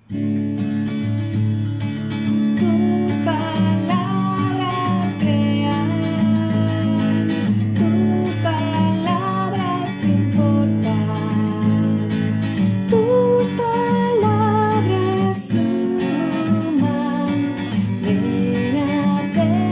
Tus palabras crean, tus palabras importan, tus palabras suman, ven, acércate.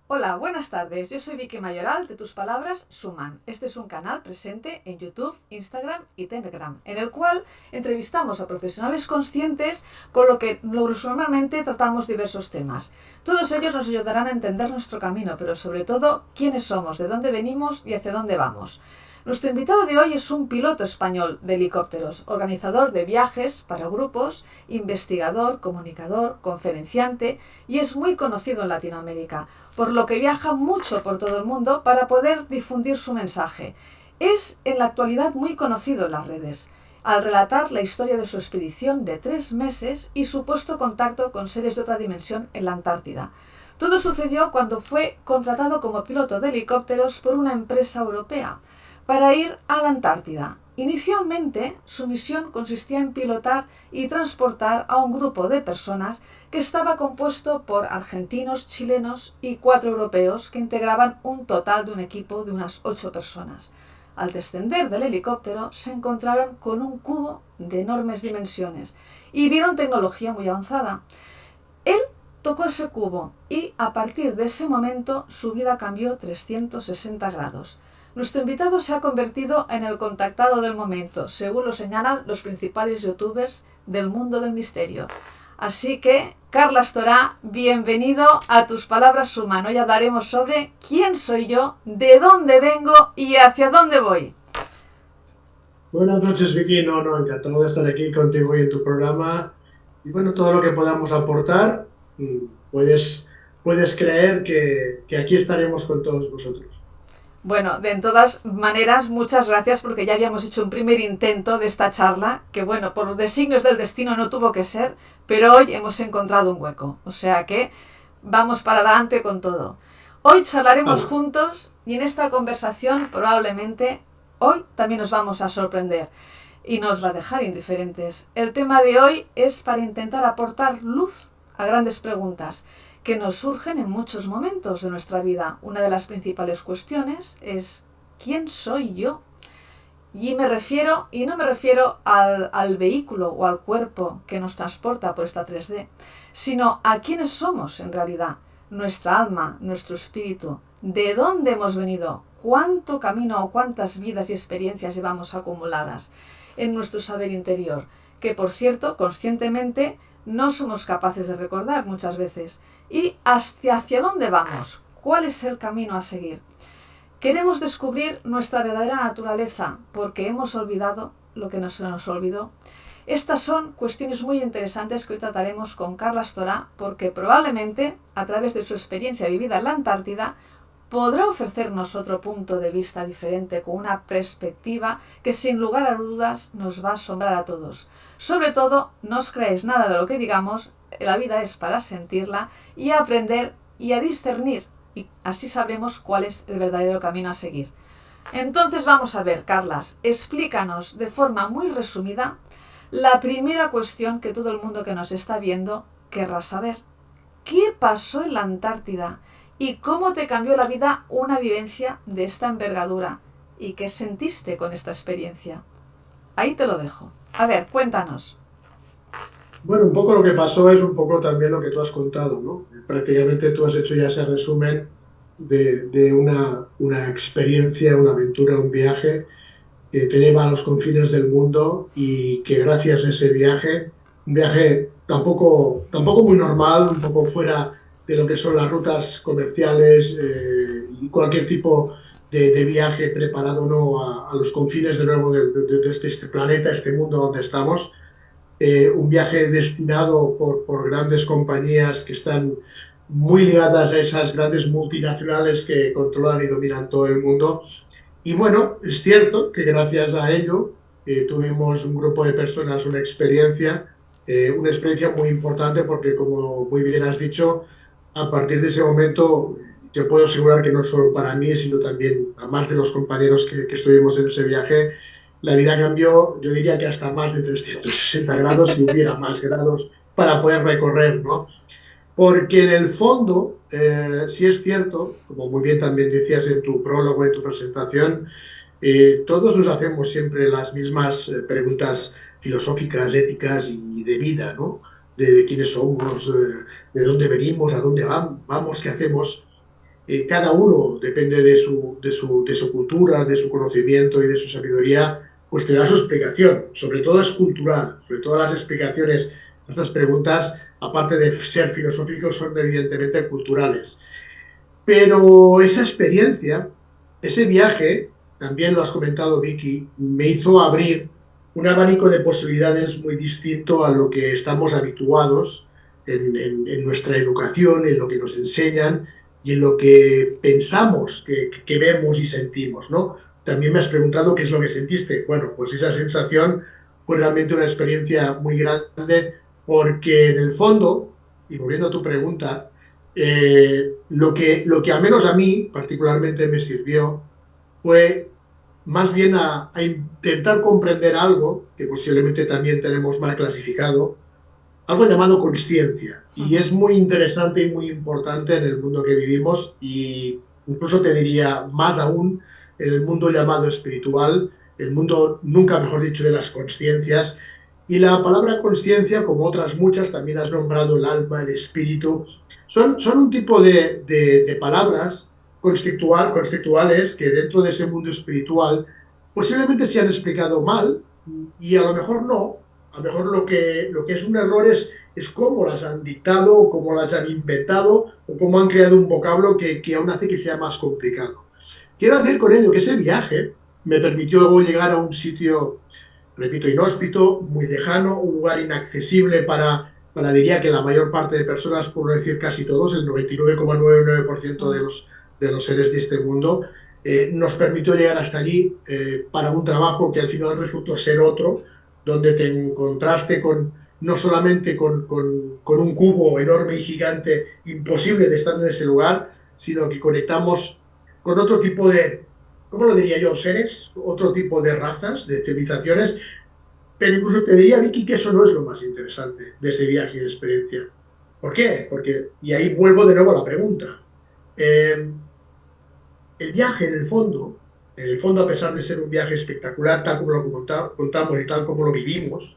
Hola, buenas tardes. Yo soy Vicky Mayoral de Tus Palabras Suman. Este es un canal presente en YouTube, Instagram y Telegram, en el cual entrevistamos a profesionales conscientes, por lo que normalmente tratamos diversos temas. Todos ellos nos ayudarán a entender nuestro camino, pero sobre todo quiénes somos, de dónde venimos y hacia dónde vamos. Nuestro invitado de hoy es un piloto español de helicópteros, organizador de viajes para grupos, investigador, comunicador, conferenciante y es muy conocido en Latinoamérica, por lo que viaja mucho por todo el mundo para poder difundir su mensaje. Es en la actualidad muy conocido en las redes, al relatar la historia de su expedición de 3 meses y supuesto contacto con seres de otra dimensión en la Antártida. Todo sucedió cuando fue contratado como piloto de helicópteros por una empresa europea para ir a la Antártida. Inicialmente, su misión consistía en pilotar y transportar a un grupo de personas que estaba compuesto por argentinos, chilenos y 4 europeos que integraban un total de un equipo de unas 8 personas. Al descender del helicóptero se encontraron con un cubo de enormes dimensiones y vieron tecnología muy avanzada. Él tocó ese cubo y a partir de ese momento su vida cambió 360 grados. Nuestro invitado se ha convertido en el contactado del momento, según lo señalan los principales youtubers del mundo del misterio. Así que, Carlas Torá, bienvenido a Tus Palabras Suman. Hoy hablaremos sobre quién soy yo, de dónde vengo y hacia dónde voy. Buenas noches, Vicky. Encantado de estar aquí contigo y en tu programa. Y bueno, todo lo que podamos aportar, puedes creer que aquí estaremos con todos vosotros. Bueno, de todas maneras, muchas gracias porque ya habíamos hecho un primer intento de esta charla, que bueno, por los designios del destino no tuvo que ser, pero hoy hemos encontrado un hueco. O sea que vamos para adelante con todo. Hoy charlaremos Vale. juntos y en esta conversación probablemente hoy también nos vamos a sorprender y nos va a dejar indiferentes. El tema de hoy es para intentar aportar luz a grandes preguntas que nos surgen en muchos momentos de nuestra vida. Una de las principales cuestiones es ¿quién soy yo? Y no me refiero al vehículo o al cuerpo que nos transporta por esta 3D, sino a quiénes somos en realidad, nuestra alma, nuestro espíritu, de dónde hemos venido, cuánto camino o cuántas vidas y experiencias llevamos acumuladas en nuestro saber interior, que por cierto, conscientemente, no somos capaces de recordar muchas veces. ¿Y hacia dónde vamos? ¿Cuál es el camino a seguir? Queremos descubrir nuestra verdadera naturaleza porque hemos olvidado lo que se nos olvidó. Estas son cuestiones muy interesantes que hoy trataremos con Carlas Torá porque probablemente, a través de su experiencia vivida en la Antártida, podrá ofrecernos otro punto de vista diferente con una perspectiva que sin lugar a dudas nos va a asombrar a todos. Sobre todo, no os creáis nada de lo que digamos, la vida es para sentirla y aprender y a discernir, y así sabremos cuál es el verdadero camino a seguir. Entonces vamos a ver, Carlas, explícanos de forma muy resumida la primera cuestión que todo el mundo que nos está viendo querrá saber. ¿Qué pasó en la Antártida? ¿Y cómo te cambió la vida una vivencia de esta envergadura? ¿Y qué sentiste con esta experiencia? Ahí te lo dejo. A ver, cuéntanos. Bueno, un poco lo que pasó es un poco también lo que tú has contado, ¿no? Prácticamente tú has hecho ya ese resumen de una experiencia, una aventura, un viaje que te lleva a los confines del mundo y que gracias a ese viaje, un viaje tampoco muy normal, un poco fuera de lo que son las rutas comerciales y cualquier tipo de viaje preparado o no a los confines de nuevo de este planeta, este mundo donde estamos, un viaje destinado por grandes compañías que están muy ligadas a esas grandes multinacionales que controlan y dominan todo el mundo y bueno, es cierto que gracias a ello tuvimos un grupo de personas una experiencia muy importante porque como muy bien has dicho, a partir de ese momento te puedo asegurar que no solo para mí, sino también a más de los compañeros que estuvimos en ese viaje, la vida cambió, yo diría que hasta más de 360 grados y hubiera más grados para poder recorrer, ¿no? Porque en el fondo, sí es cierto, como muy bien también decías en tu prólogo, en tu presentación, todos nos hacemos siempre las mismas preguntas filosóficas, éticas y de vida, ¿no? De quiénes somos, de dónde venimos, a dónde vamos, qué hacemos. Cada uno, depende de su cultura, de su conocimiento y de su sabiduría, pues tendrá su explicación. Sobre todo es cultural, sobre todo las explicaciones a estas preguntas, aparte de ser filosóficos, son evidentemente culturales. Pero esa experiencia, ese viaje, también lo has comentado Vicky, me hizo abrir un abanico de posibilidades muy distinto a lo que estamos habituados en nuestra educación, en lo que nos enseñan y en lo que pensamos que vemos y sentimos, ¿no? También me has preguntado qué es lo que sentiste. Bueno, pues esa sensación fue realmente una experiencia muy grande porque en el fondo, y volviendo a tu pregunta, lo que al menos a mí particularmente me sirvió fue más bien a intentar comprender algo que posiblemente también tenemos mal clasificado, algo llamado conciencia. Y es muy interesante y muy importante en el mundo que vivimos y incluso te diría más aún en el mundo llamado espiritual, el mundo, nunca mejor dicho, de las conciencias. Y la palabra conciencia, como otras muchas, también has nombrado el alma, el espíritu, son un tipo de palabras conceptuales que dentro de ese mundo espiritual posiblemente se han explicado mal y a lo mejor no. A lo mejor lo que es un error es cómo las han dictado, o cómo las han inventado, o cómo han creado un vocablo que aún hace que sea más complicado. Quiero decir con ello que ese viaje me permitió luego llegar a un sitio, repito, inhóspito, muy lejano, un lugar inaccesible diría que la mayor parte de personas, por no decir casi todos, el 99,99% de los seres de este mundo, nos permitió llegar hasta allí para un trabajo que al final resultó ser otro, donde te encontraste no solamente con un cubo enorme y gigante, imposible de estar en ese lugar, sino que conectamos con otro tipo de, ¿cómo lo diría yo? Seres, otro tipo de razas, de civilizaciones, pero incluso te diría, Vicky, que eso no es lo más interesante de ese viaje y de experiencia. ¿Por qué? Porque, y ahí vuelvo de nuevo a la pregunta. Eh, el viaje, en el fondo, a pesar de ser un viaje espectacular, tal como lo contamos y tal como lo vivimos,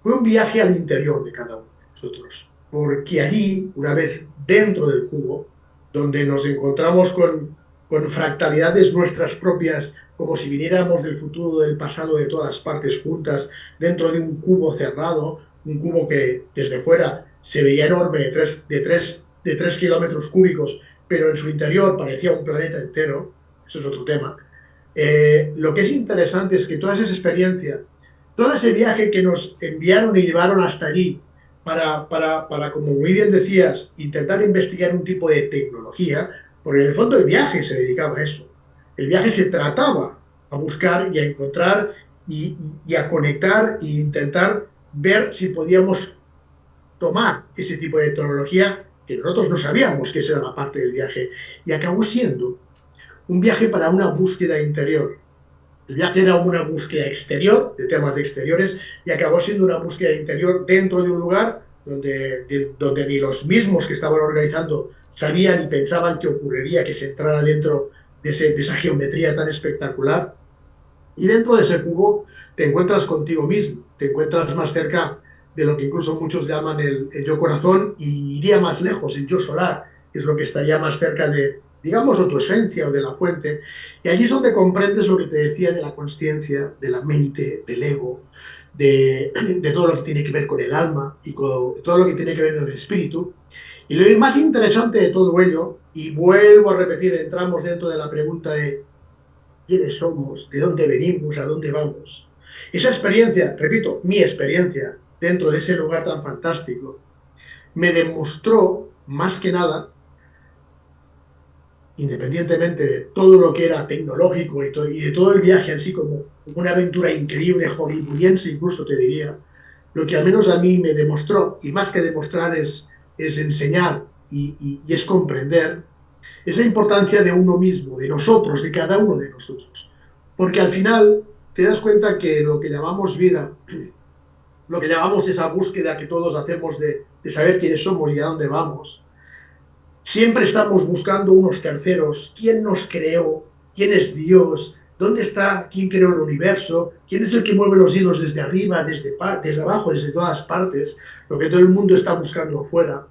fue un viaje al interior de cada uno de nosotros. Porque allí, una vez dentro del cubo, donde nos encontramos con fractalidades nuestras propias, como si viniéramos del futuro, del pasado, de todas partes juntas, dentro de un cubo cerrado, un cubo que desde fuera se veía enorme, de tres kilómetros cúbicos, pero en su interior parecía un planeta entero. Eso es otro tema. Lo que es interesante es que toda esa experiencia, todo ese viaje que nos enviaron y llevaron hasta allí para, como muy bien decías, intentar investigar un tipo de tecnología, porque en el fondo el viaje se dedicaba a eso. El viaje se trataba a buscar y a encontrar y a conectar e intentar ver si podíamos tomar ese tipo de tecnología que nosotros no sabíamos que esa era la parte del viaje. Y acabó siendo un viaje para una búsqueda interior. El viaje era una búsqueda exterior, de temas de exteriores, y acabó siendo una búsqueda interior dentro de un lugar donde ni los mismos que estaban organizando sabían y pensaban que ocurriría que se entrara dentro de esa geometría tan espectacular. Y dentro de ese cubo te encuentras contigo mismo, te encuentras más cerca de lo que incluso muchos llaman el yo corazón, y iría más lejos, el yo solar, que es lo que estaría más cerca de, digamos, tu esencia o de la fuente. Y allí es donde comprendes lo que te decía de la consciencia, de la mente, del ego, de todo lo que tiene que ver con el alma y con todo lo que tiene que ver con el espíritu. Y lo más interesante de todo ello, y vuelvo a repetir, entramos dentro de la pregunta de quiénes somos, de dónde venimos, a dónde vamos. Esa experiencia, repito, mi experiencia dentro de ese lugar tan fantástico, me demostró más que nada, independientemente de todo lo que era tecnológico y de todo el viaje así como una aventura increíble, hollywoodiense incluso te diría, lo que al menos a mí me demostró, y más que demostrar es enseñar y es comprender, Esa importancia de uno mismo, de nosotros, de cada uno de nosotros. Porque al final te das cuenta que lo que llamamos vida, lo que llamamos esa búsqueda que todos hacemos de saber quiénes somos y a dónde vamos, siempre estamos buscando unos terceros. ¿Quién nos creó? ¿Quién es Dios? ¿Dónde está? ¿Quién creó el universo? ¿Quién es el que mueve los hilos desde arriba, desde abajo, desde todas partes? Lo que todo el mundo está buscando afuera.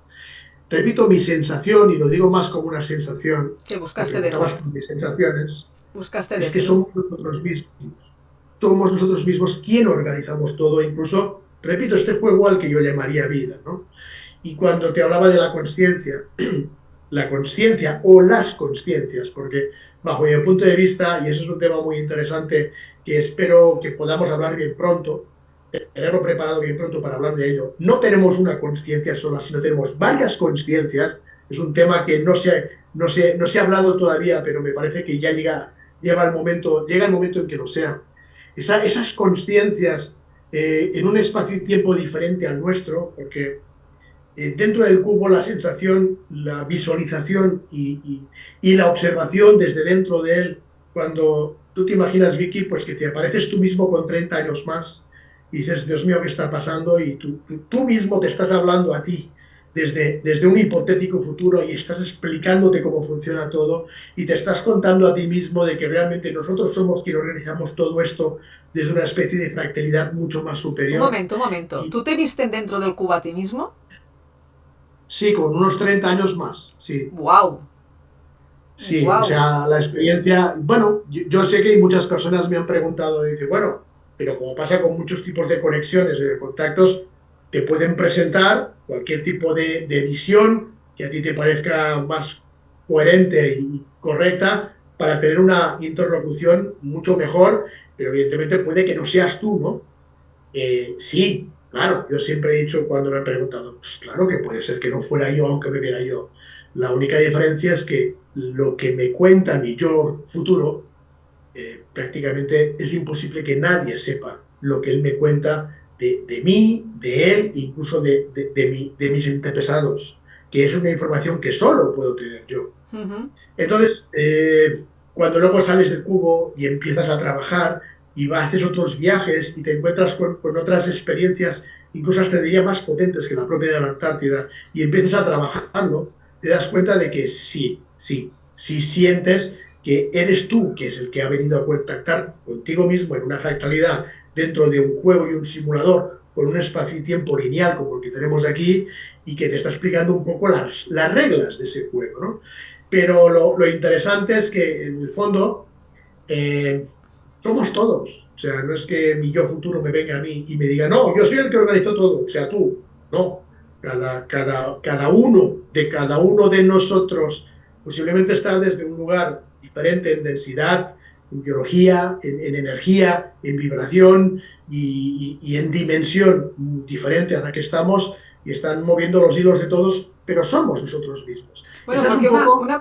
Repito, mi sensación, y lo digo más como una sensación, Que me buscaste dentro. preguntabas por mis sensaciones, Buscaste es que dentro. somos nosotros mismos. Somos nosotros mismos quien organizamos todo, incluso, repito, este juego al que yo llamaría vida, ¿no? Y cuando te hablaba de la conciencia o las conciencias, porque bajo mi punto de vista, y ese es un tema muy interesante que espero que podamos hablar bien pronto, tenerlo preparado bien pronto para hablar de ello, no tenemos una conciencia sola, sino tenemos varias conciencias. Es un tema que no se ha hablado todavía, pero me parece que ya llega el momento en que lo sea. Esas conciencias en un espacio y tiempo diferente al nuestro, porque dentro del cubo la sensación, la visualización y la observación desde dentro de él, cuando tú te imaginas, Vicky, pues que te apareces tú mismo con 30 años más y dices, Dios mío, ¿qué está pasando? Y tú mismo te estás hablando a ti desde un hipotético futuro y estás explicándote cómo funciona todo y te estás contando a ti mismo de que realmente nosotros somos quienes organizamos todo esto desde una especie de fractalidad mucho más superior. Un momento. Y ¿Tú te viste dentro del cubo a ti mismo? sí, con unos 30 años más, sí. ¡Wow! Sí, o ¡Wow! sea, la experiencia, bueno, yo sé que hay muchas personas me han preguntado, y dice, bueno, pero como pasa con muchos tipos de conexiones y de contactos, te pueden presentar cualquier tipo de visión que a ti te parezca más coherente y correcta para tener una interlocución mucho mejor, pero evidentemente puede que no seas tú, ¿no? Sí, claro, yo siempre he dicho cuando me han preguntado, pues claro que puede ser que no fuera yo aunque me viera yo. La única diferencia es que lo que me cuenta mi yo futuro, prácticamente es imposible que nadie sepa lo que él me cuenta de mí, de él, incluso de mis antepasados, que es una información que solo puedo tener yo. Ujú. Entonces, cuando luego sales del cubo y empiezas a trabajar y haces otros viajes y te encuentras con otras experiencias, incluso hasta diría más potentes que la propia de la Antártida, y empiezas a trabajarlo, te das cuenta de que sí sientes que eres tú, que es el que ha venido a contactar contigo mismo en una fractalidad dentro de un juego y un simulador con un espacio y tiempo lineal como el que tenemos aquí y que te está explicando un poco las reglas de ese juego, ¿no? Pero lo interesante es que en el fondo eh, somos todos. O sea, no es que mi yo futuro me venga a mí y me diga, no, yo soy el que organizó todo, o sea, tú. No. Cada uno de nosotros posiblemente está desde un lugar diferente en densidad, en biología, en energía, en vibración y en dimensión diferente a la que estamos y están moviendo los hilos de todos, pero somos nosotros mismos. Bueno, Esa es un porque poco. una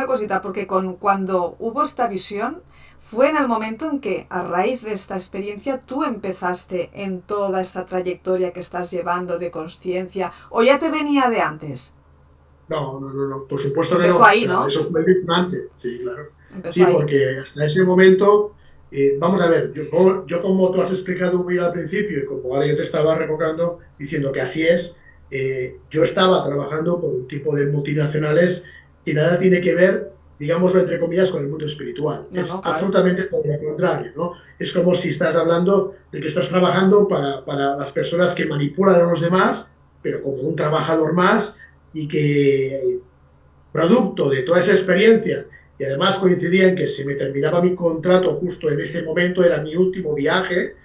cosita, porque cuando hubo esta visión, fue en el momento en que, a raíz de esta experiencia, tú empezaste en toda esta trayectoria que estás llevando de consciencia, o ya te venía de antes. No, por supuesto que no. Empezó O ahí, sea, ¿no? eso fue el detonante. Sí, claro. Empezó Sí, ahí. porque hasta ese momento, vamos a ver, yo como tú has explicado muy al principio y como ahora yo te estaba revocando diciendo que así es, yo estaba trabajando por un tipo de multinacionales que nada tiene que ver, digámoslo entre comillas, con el mundo espiritual. No, no, Es claro. absolutamente todo lo contrario, ¿no? Es como si estás hablando de que estás trabajando para las personas que manipulan a los demás, pero como un trabajador más y que producto de toda esa experiencia y además coincidía en que se me terminaba mi contrato justo en ese momento, era mi último viaje,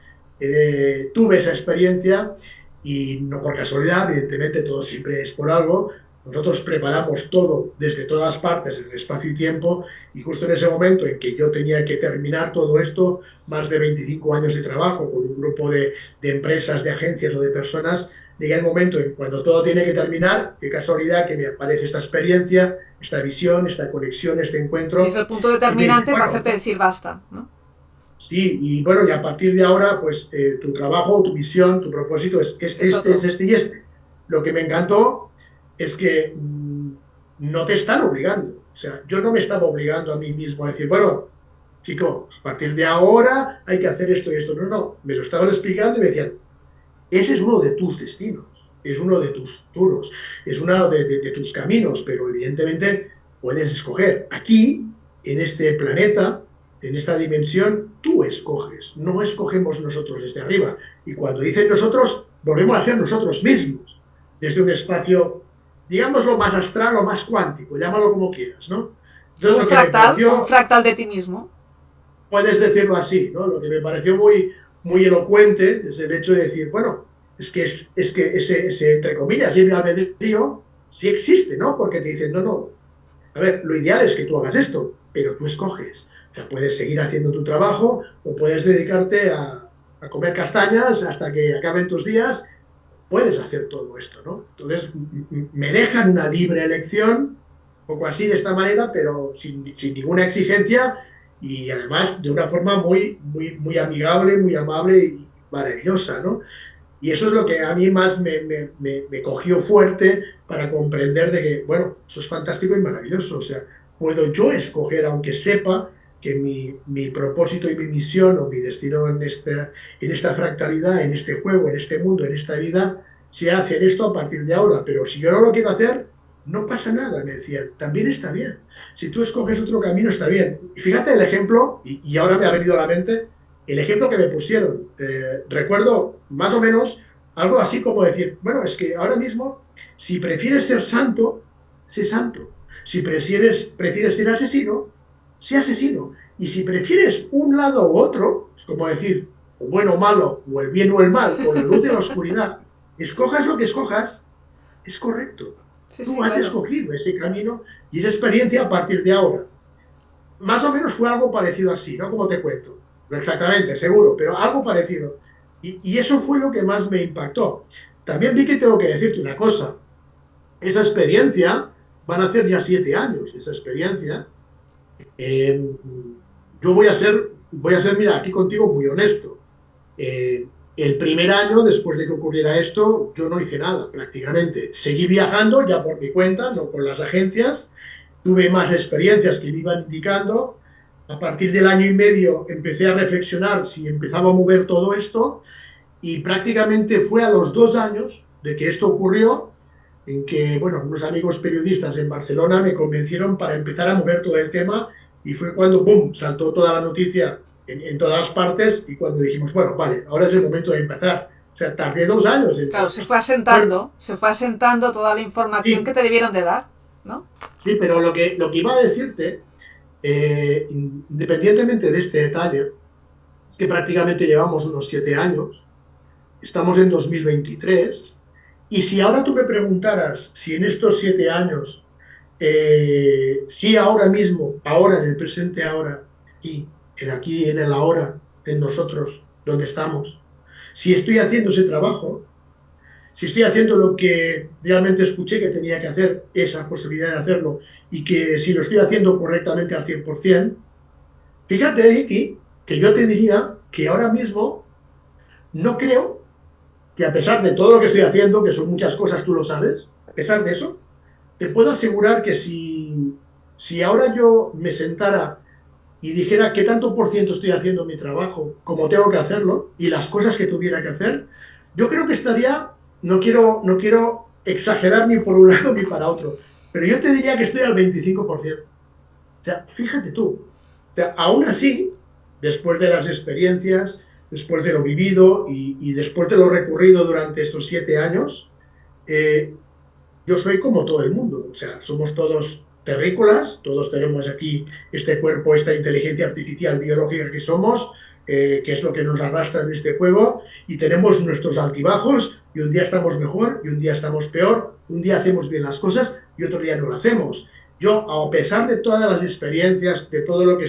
tuve esa experiencia y no por casualidad, evidentemente todo siempre es por algo. Nosotros preparamos todo desde todas partes, en el espacio y tiempo, y justo en ese momento en que yo tenía que terminar todo esto, más de 25 años de trabajo con un grupo de empresas, de agencias o de personas, llega el momento en cuando todo tiene que terminar, qué casualidad que me aparece esta experiencia, esta visión, esta conexión, este Y es encuentro, el punto y me dice, determinante para bueno, hacerte decir basta, ¿no? sí, y bueno, y a partir de ahora, pues tu trabajo, tu misión, tu propósito Es otro. es este y este. Lo que me encantó es que no te están obligando. O sea, yo no me estaba obligando a mí mismo a decir, bueno, chico, a partir de ahora hay que hacer esto y esto. No, no, me lo estaban explicando y me decían, ese es uno de tus destinos, es uno de tus futuros, es uno de tus caminos, pero evidentemente puedes escoger. Aquí, en este planeta, en esta dimensión, tú escoges, no escogemos nosotros desde arriba. Y cuando dicen nosotros, volvemos a ser nosotros mismos, desde un espacio, digámoslo más astral o más cuántico, llámalo como quieras, ¿no? Entonces, lo que me Un pareció, fractal de ti mismo. puedes decirlo así, ¿no? Lo que me pareció muy elocuente es el hecho de decir, bueno, es que ese, entre comillas, libre albedrío sí existe, ¿no? Porque te dicen, no, no, a ver, lo ideal es que tú hagas esto, pero tú escoges. O sea, puedes seguir haciendo tu trabajo o puedes dedicarte a comer castañas hasta que acaben tus días. Puedes hacer todo esto, ¿no? Entonces, me dejan una libre elección, un poco así, de esta manera, pero sin ninguna exigencia y además de una forma muy amigable, muy amable y maravillosa, ¿no? Y eso es lo que a mí más me cogió fuerte para comprender de que, bueno, eso es fantástico y maravilloso. O sea, puedo yo escoger, aunque sepa que mi propósito y mi misión o mi destino en esta fractalidad, en este juego, en este mundo, en esta vida, sea hacer esto a partir de ahora. Pero si yo no lo quiero hacer, no pasa nada, me decían. También está bien. Si tú escoges otro camino, está bien. Y fíjate el ejemplo, y ahora me ha venido a la mente, el ejemplo que me pusieron. Recuerdo más o menos algo así como decir, bueno, es que ahora mismo, si prefieres ser santo, sé santo. Si prefieres ser asesino, sé asesino. Y si prefieres un lado u otro, es como decir, o bueno o malo, o el bien o el mal, o la luz y la oscuridad, escojas lo que escojas, es correcto. Sí, sí, Tú has claro. escogido ese camino y esa experiencia a partir de ahora. Más o menos fue algo parecido así, ¿no? Como te cuento. No exactamente, seguro, pero algo parecido. Y eso fue lo que más me impactó. También vi que tengo que decirte una cosa. Esa experiencia, van a hacer ya 7 años, esa experiencia. Eh, yo voy a ser, mira, aquí contigo muy honesto. El primer año, después de que ocurriera esto, yo no hice nada prácticamente. Seguí viajando ya por mi cuenta, no con las agencias. Tuve más experiencias que me iban indicando. A partir del año y medio empecé a reflexionar si empezaba a mover todo esto y prácticamente fue a los 2 años de que esto ocurrió en que, bueno, unos amigos periodistas en Barcelona me convencieron para empezar a mover todo el tema y fue cuando, ¡boom!, saltó toda la noticia en todas las partes y cuando dijimos, bueno, vale, ahora es el momento de empezar. O sea, tardé 2 años en... Claro, Bueno, se fue asentando toda la información que sí, te debieron de dar, ¿no? sí, pero lo que iba a decirte, independientemente de este detalle, es que prácticamente llevamos unos 7 años, estamos en 2023, y si ahora tú me preguntaras si en estos 7 años, si ahora mismo, ahora, en el presente ahora, aquí, en el ahora, en nosotros, donde estamos, si estoy haciendo ese trabajo, si estoy haciendo lo que realmente escuché que tenía que hacer, esa posibilidad de hacerlo, y que si lo estoy haciendo correctamente al 100%, fíjate, Iki, que yo te diría que ahora mismo no creo que a pesar de todo lo que estoy haciendo, que son muchas cosas, tú lo sabes, a pesar de eso, te puedo asegurar que si ahora yo me sentara y dijera qué tanto por ciento estoy haciendo mi trabajo, como tengo que hacerlo, y las cosas que tuviera que hacer, yo creo que estaría, no quiero exagerar ni por un lado ni para otro, pero yo te diría que estoy al 25%. O sea, fíjate tú. O sea, aún así, después de las experiencias, después de lo vivido y después de lo recurrido durante estos 7 años, eh, yo soy como todo el mundo. O sea, somos todos terrícolas, todos tenemos aquí este cuerpo, esta inteligencia artificial biológica que somos, que es lo que nos arrastra en este juego, y tenemos nuestros altibajos, y un día estamos mejor, y un día estamos peor, un día hacemos bien las cosas, y otro día no lo hacemos. Yo, a pesar de todas las experiencias, de todo lo que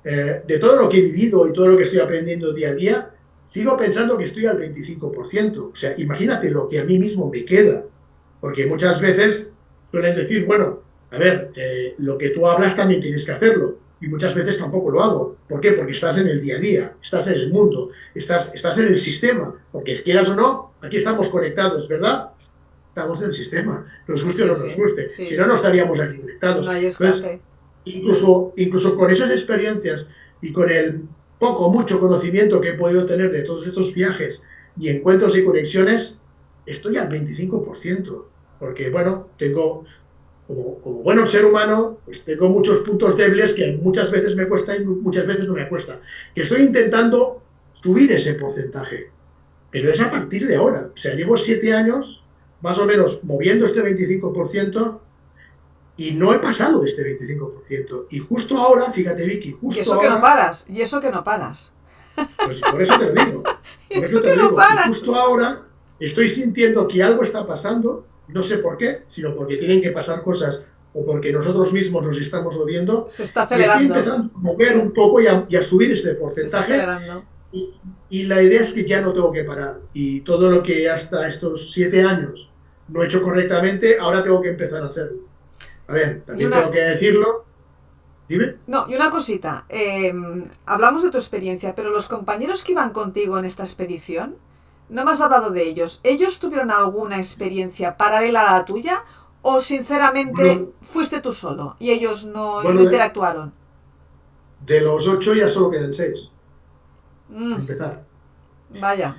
de todo lo que he vivido y todo lo que estoy aprendiendo día a día, sigo pensando que estoy al 25%. O sea, imagínate lo que a mí mismo me queda. Porque muchas veces suelen decir, bueno, a ver, lo que tú hablas también tienes que hacerlo. Y muchas veces tampoco lo hago. ¿Por qué? Porque estás en el día a día, estás en el mundo, estás en el sistema. Porque quieras o no, aquí estamos conectados, ¿verdad? estamos en el sistema, nos guste Sí, o no nos sí, guste. sí. Si no, no estaríamos aquí conectados. No hay Entonces, escape. incluso con esas experiencias y con el poco o mucho conocimiento que he podido tener de todos estos viajes y encuentros y conexiones, estoy al 25%. Porque, bueno, como buen ser humano, pues tengo muchos puntos débiles que muchas veces me cuesta y muchas veces no me cuesta. Que estoy intentando subir ese porcentaje, pero es a partir de ahora. O sea, llevo 7 años más o menos moviendo este 25% y no he pasado de este 25%. Y justo ahora, fíjate Vicky, Y justo eso que no ahora, paras, y eso que no paras. pues por eso te lo digo, Y por eso eso te que lo no digo. Y paras. justo ahora estoy sintiendo que algo está pasando, no sé por qué, sino porque tienen que pasar cosas o porque nosotros mismos nos estamos moviendo Se está y estoy acelerando. empezando a mover un poco y a subir este Se está porcentaje acelerando. y la idea es que ya no tengo que parar y todo lo que hasta estos 7 años no he hecho correctamente, ahora tengo que empezar a hacerlo. A ver, Y también una, tengo que decirlo, dime. no, y una cosita. Hablamos de tu experiencia, pero los compañeros que iban contigo en esta expedición, no me has hablado de ellos. ¿Ellos tuvieron alguna experiencia paralela a la tuya? ¿O sinceramente Bueno, fuiste tú solo y ellos no bueno interactuaron? de los 8 ya solo quedan 6, Mm, para empezar. vaya,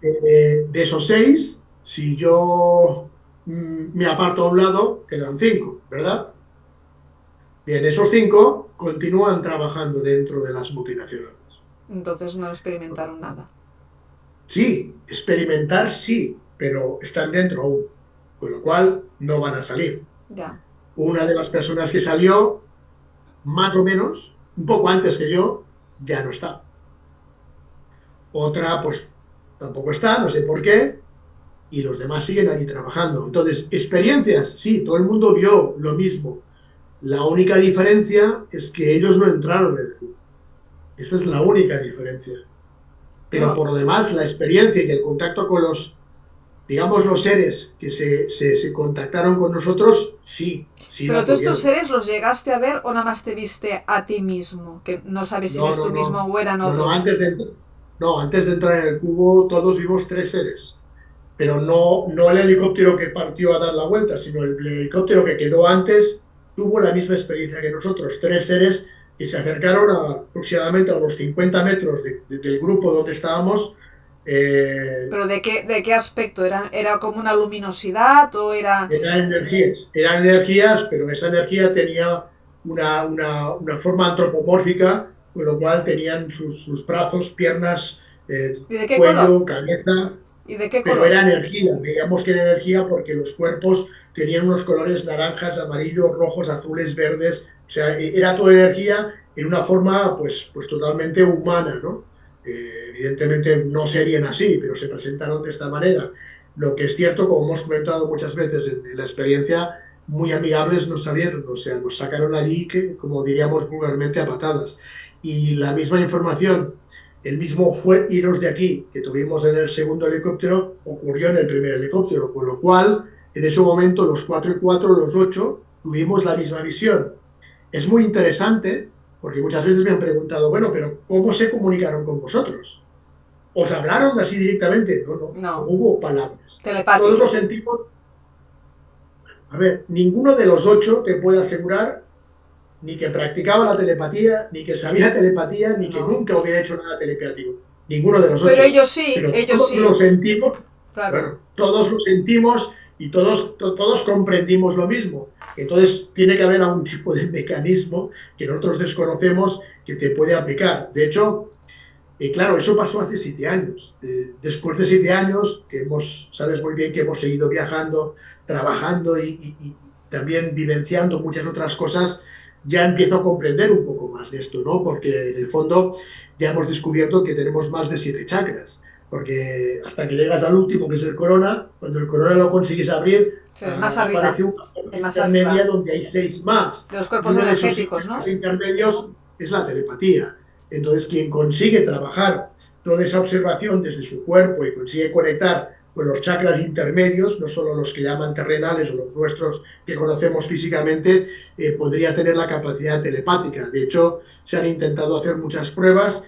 De esos 6, si yo me aparto a un lado, quedan 5, ¿verdad? Bien, esos 5 continúan trabajando dentro de las multinacionales. entonces no experimentaron nada. Sí, experimentar sí, pero están dentro aún, con lo cual no van a salir. Ya. Una de las personas que salió, más o menos, un poco antes que yo, ya no está. Otra, pues, tampoco está, no sé por qué, y los demás siguen allí trabajando. Entonces, experiencias, sí, todo el mundo vio lo mismo. La única diferencia es que ellos no entraron en el club. Esa es la única diferencia. Pero Bueno, por lo demás, la experiencia y el contacto con los, digamos, los seres que se contactaron con nosotros, sí, sí pero la tú estos tuvieron. seres los llegaste a ver o nada más te viste a ti mismo, que no sabes si No, eres no, tú mismo no, o eran no, no, otros. antes de entrar en el cubo todos vimos 3 seres, pero no el helicóptero que partió a dar la vuelta, sino el helicóptero que quedó antes tuvo la misma experiencia que nosotros, 3 seres que se acercaron aproximadamente a unos 50 metros del grupo donde estábamos. Pero ¿de qué aspecto? ¿Era como una luminosidad o era...? Eran energías, pero esa energía tenía una forma antropomórfica, con lo cual tenían sus brazos, piernas, ¿Y de qué color? cuello, cabeza, ¿Y de qué pero color? era energía. Veíamos que era energía porque los cuerpos tenían unos colores naranjas, amarillos, rojos, azules, verdes. O sea, era toda energía en una forma pues totalmente humana, ¿no? Evidentemente no serían así, pero se presentaron de esta manera. Lo que es cierto, como hemos comentado muchas veces en la experiencia, muy amigables nos salieron, o sea, nos sacaron allí, que, como diríamos vulgarmente, a patadas. Y la misma información, el mismo fue iros de aquí que tuvimos en el segundo helicóptero, ocurrió en el primer helicóptero, con lo cual, en ese momento, los 4 y 4, los 8, tuvimos la misma visión. Es muy interesante porque muchas veces me han preguntado, bueno, pero ¿cómo se comunicaron con vosotros? ¿Os hablaron así directamente? No, no No, hubo palabras. Todos lo telepático. sentimos. A ver, ninguno de los 8 te puede asegurar ni que practicaba la telepatía, ni que sabía telepatía, ni que No. nunca hubiera hecho nada telepático. Ninguno de los Pero 8. Pero ellos todos lo sí. sentimos, Claro. bueno, todos lo sentimos y todos comprendimos lo mismo. Entonces tiene que haber algún tipo de mecanismo que nosotros desconocemos que te puede aplicar. De hecho, claro, eso pasó hace 7 años. Después de 7 años, que sabes muy bien que hemos seguido viajando, trabajando y también vivenciando muchas otras cosas, ya empiezo a comprender un poco más de esto, ¿no? Porque en el fondo ya hemos descubierto que tenemos más de 7 chakras. Porque hasta que llegas al último, que es el corona, cuando el corona lo consigues abrir, Sí, el más arriba. aparece una El más intermedia arriba. donde hay 6 más. De los Y cuerpos uno de esos energéticos, sistemas ¿no? intermedios es la telepatía. Entonces, quien consigue trabajar toda esa observación desde su cuerpo y consigue conectar con los chakras intermedios, no solo los que llaman terrenales o los nuestros que conocemos físicamente, podría tener la capacidad telepática. De hecho, se han intentado hacer muchas pruebas,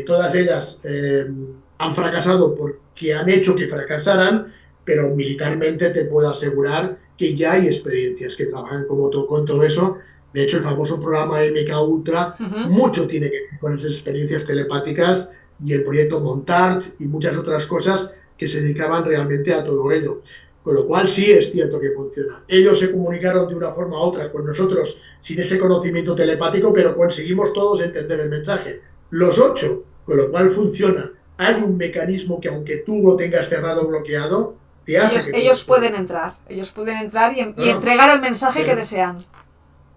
todas ellas han fracasado porque han hecho que fracasaran, pero militarmente te puedo asegurar que ya hay experiencias que trabajan con todo eso. De hecho, el famoso programa MK Ultra Ujú. mucho tiene que ver con esas experiencias telepáticas y el proyecto Montart y muchas otras cosas que se dedicaban realmente a todo ello. Con lo cual sí es cierto que funciona. Ellos se comunicaron de una forma u otra con nosotros sin ese conocimiento telepático, pero conseguimos todos entender el mensaje. Los 8, con lo cual funciona. Hay un mecanismo que aunque tú lo tengas cerrado o bloqueado, te hace que Ellos puedas pueden comunicar. entrar, ellos pueden entrar y Bueno, entregar el mensaje que pero, desean.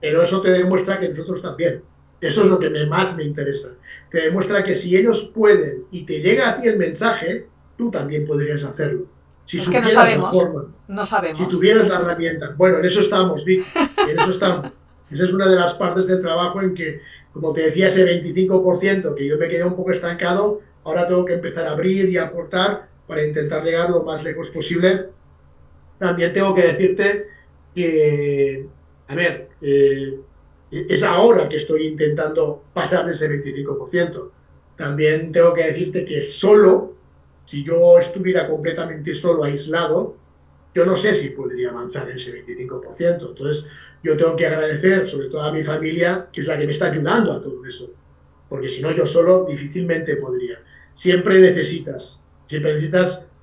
pero eso te demuestra que nosotros también. Eso es lo Sí, que más me interesa. Te demuestra que si ellos pueden y te llega a ti el mensaje, tú también podrías hacerlo. Si es que no supieras la sabemos, forma, no si sabemos. tuvieras la herramienta. Bueno, en eso estamos, Vicky, en eso estamos. Esa es una de las partes del trabajo en que, como te decía, ese 25% que yo me quedé un poco estancado, ahora tengo que empezar a abrir y a aportar para intentar llegar lo más lejos posible. También tengo que decirte que, a ver, es ahora que estoy intentando pasar de ese 25%. También tengo que decirte que solo, si yo estuviera completamente solo, aislado, yo no sé si podría avanzar en ese 25%. Entonces, yo tengo que agradecer sobre todo a mi familia, que es la que me está ayudando a todo eso, porque si no, yo solo difícilmente podría. Siempre necesitas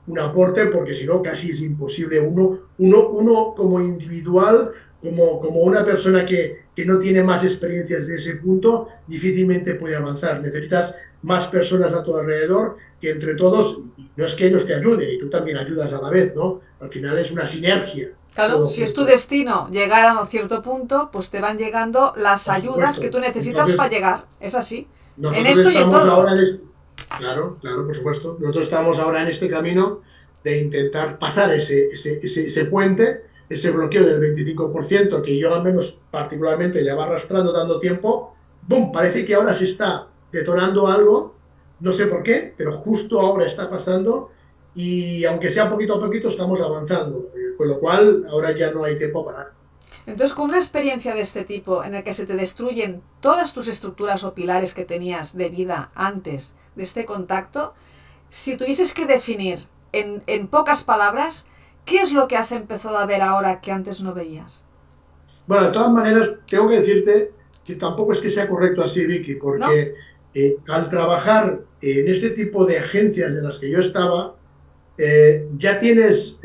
un aporte, porque si no, casi es imposible. Uno como individual, como una persona que no tiene más experiencias de ese punto, difícilmente puede avanzar. Necesitas más personas a tu alrededor que entre todos, y no es que ellos te ayuden y tú también ayudas a la vez, ¿no? Al final es una sinergia, Claro, todo si es tu junto. destino llegar a un cierto punto, pues te van llegando las Por ayudas que supuesto. tú necesitas para Entonces, llegar. Es así. En nosotros esto y en estamos ahora todo. en este, claro, claro, por supuesto. Nosotros estamos ahora en este camino de intentar pasar ese puente, ese bloqueo del 25% que yo al menos particularmente ya va arrastrando dando tiempo. ¡Bum! Parece que ahora se está detonando algo, no sé por qué, pero justo ahora está pasando y aunque sea poquito a poquito estamos avanzando. Con lo cual ahora ya no hay tiempo para. Entonces, con una experiencia de este tipo, en el que se te destruyen todas tus estructuras o pilares que tenías de vida antes de este contacto, si tuvieses que definir en pocas palabras, ¿qué es lo que has empezado a ver ahora que antes no veías? Bueno, de todas maneras, tengo que decirte que tampoco es que sea correcto así, Vicky, ¿No? porque al trabajar en este tipo de agencias en las que yo estaba, ya tienes,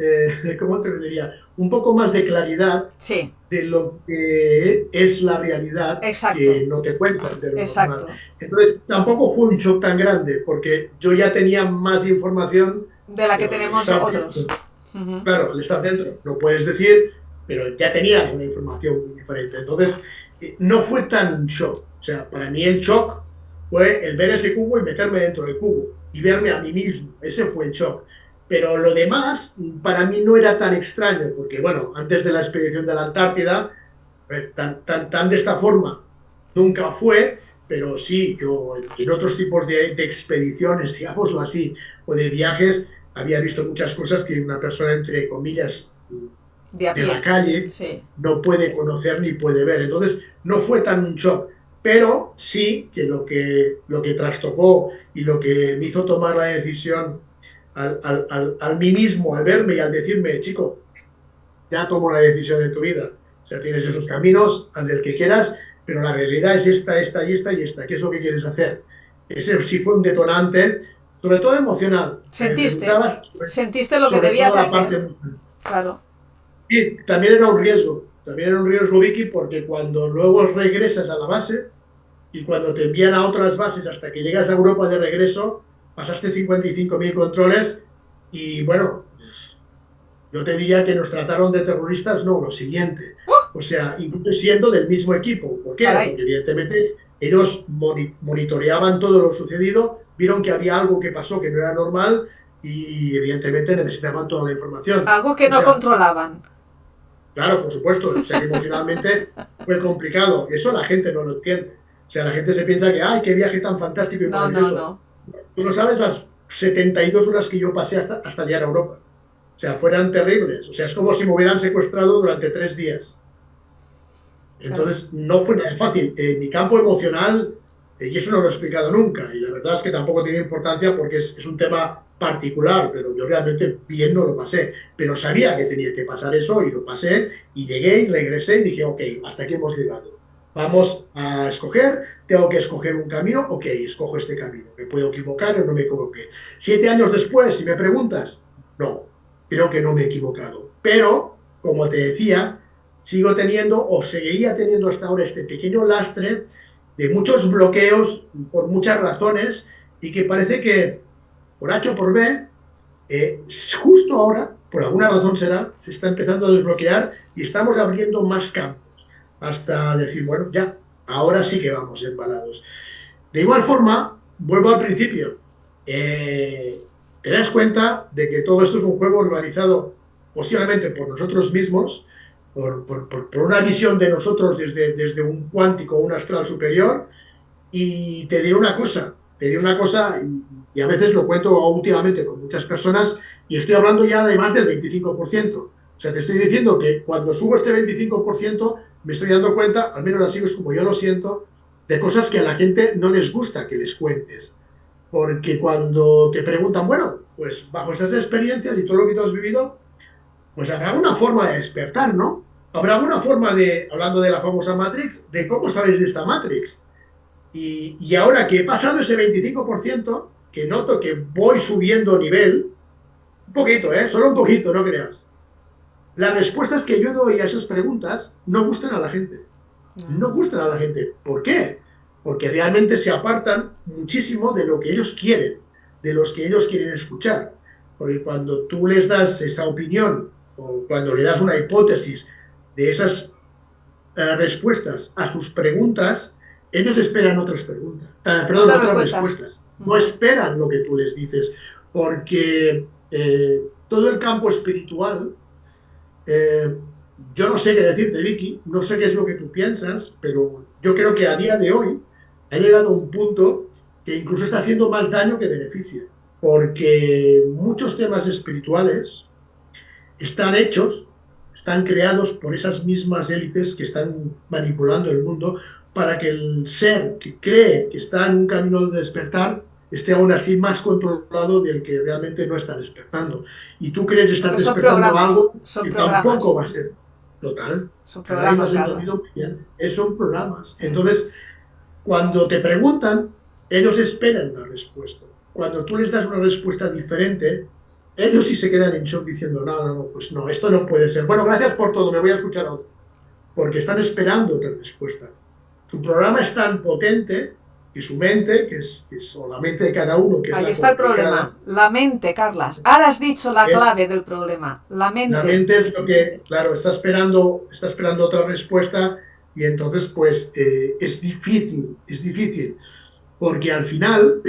¿cómo te lo diría? Un poco más de claridad Sí, de lo que es la realidad que exacto, no te cuentan de lo normal. exacto. Entonces, tampoco fue un shock tan grande, porque yo ya tenía más información, De la que pero al tenemos estar otros. dentro, Ujú. claro, al estar dentro no puedes decir, pero ya tenías una información muy diferente. Entonces, no fue tan un shock. O sea, para mí el shock fue el ver ese cubo y meterme dentro del cubo y verme a mí mismo. Ese fue el shock. Pero lo demás, para mí no era tan extraño, porque bueno, antes de la expedición de la Antártida, tan de esta forma nunca fue, pero sí, yo en otros tipos de expediciones, digámoslo así, o de viajes, había visto muchas cosas que una persona, entre comillas, De a de la pie. calle Sí. no puede conocer ni puede ver. Entonces, no fue tan un shock, pero sí que lo que trastocó y lo que me hizo tomar la decisión al mí mismo, al verme y al decirme, chico, ya tomo la decisión de tu vida. O sea, tienes esos caminos, haz el que quieras, pero la realidad es esta y esta y esta. ¿Qué es lo que quieres hacer? Ese sí fue un detonante, sobre todo emocional. Me Sentiste, preguntabas sentiste lo que sobre debías todo la hacer. parte emocional. Claro. Y también era un riesgo, Vicky, porque cuando luego regresas a la base y cuando te envían a otras bases hasta que llegas a Europa de regreso, pasaste 55.000 controles y bueno, yo te diría que nos trataron de terroristas, no, lo siguiente. O sea, incluso siendo del mismo equipo. ¿Por qué? Caray. Porque evidentemente ellos monitoreaban todo lo sucedido, vieron que había algo que pasó que no era normal y evidentemente necesitaban toda la información. Algo que O no sea, controlaban. claro, por supuesto, o sea que emocionalmente fue complicado. Eso la gente no lo entiende. O sea, la gente se piensa que, ay, qué viaje tan fantástico y No, no, maravilloso. no. Tú no sabes las 72 horas que yo pasé hasta llegar a Europa. O sea, fueran terribles. O sea, es como si me hubieran secuestrado durante 3 días. Claro. Entonces, no fue nada fácil. Mi campo emocional, Y eso no lo he explicado nunca. Y la verdad es que tampoco tiene importancia porque es un tema particular, pero yo realmente bien no lo pasé. Pero sabía que tenía que pasar eso y lo pasé y llegué y regresé y dije, ok, hasta aquí hemos llegado. Vamos a escoger, tengo que escoger un camino, ok, escojo este camino. Me puedo equivocar o no me equivoqué. 7 años después, si me preguntas, no, creo que no me he equivocado. Pero, como te decía, sigo teniendo o seguiría teniendo hasta ahora este pequeño lastre de muchos bloqueos por muchas razones y que parece que por H o por B, justo ahora, por alguna razón será, se está empezando a desbloquear y estamos abriendo más campos hasta decir, bueno, ya, ahora sí que vamos embalados. De igual forma, vuelvo al principio. Te das cuenta de que todo esto es un juego organizado posiblemente por nosotros mismos, por una visión de nosotros desde un cuántico o un astral superior. Y te diré una cosa y a veces lo cuento últimamente con muchas personas y estoy hablando ya de más del 25%. O sea, te estoy diciendo que cuando subo este 25% me estoy dando cuenta, al menos así es como yo lo siento, de cosas que a la gente no les gusta que les cuentes. Porque cuando te preguntan, bueno, pues bajo esas experiencias y todo lo que tú has vivido, pues habrá una forma de despertar, ¿no? Habrá una forma de, hablando de la famosa Matrix, de cómo salir de esta Matrix. Y ahora que he pasado ese 25%, que noto que voy subiendo nivel, un poquito, solo un poquito, no creas. Las respuestas que yo doy a esas preguntas no gustan a la gente. No gustan a la gente. ¿Por qué? Porque realmente se apartan muchísimo de lo que ellos quieren, de los que ellos quieren escuchar. Porque cuando tú les das esa opinión o cuando le das una hipótesis de esas respuestas a sus preguntas, ellos esperan otras preguntas, perdón, otras respuestas. No esperan lo que tú les dices, porque todo el campo espiritual, yo no sé qué decirte, Vicky, no sé qué es lo que tú piensas, pero yo creo que a día de hoy ha llegado a un punto que incluso está haciendo más daño que beneficio, porque muchos temas espirituales están hechos, están creados por esas mismas élites que están manipulando el mundo para que el ser que cree que está en un camino de despertar esté aún así más controlado del que realmente no está despertando. Y tú crees estar despertando algo que tampoco va a ser total. Son programas, claro. Son programas. Entonces, cuando te preguntan, ellos esperan una respuesta. Cuando tú les das una respuesta diferente, ellos sí se quedan en shock diciendo, no, pues no, esto no puede ser. Bueno, gracias por todo, me voy a escuchar a otro. Porque están esperando otra respuesta. Su programa es tan potente que su mente, que es o la mente de cada uno, que es ahí está el problema, la mente, Carlas. Ahora has dicho la clave del problema, la mente. La mente es lo que, claro, está esperando otra respuesta y entonces pues es difícil, porque al final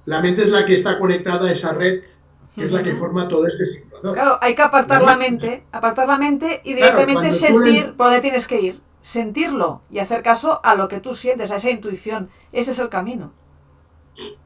la mente es la que está conectada a esa red, que es la que forma todo este simulador. Claro, hay que apartar la mente y directamente claro, sentir por dónde tienes que ir. Sentirlo y hacer caso a lo que tú sientes, a esa intuición. Ese es el camino.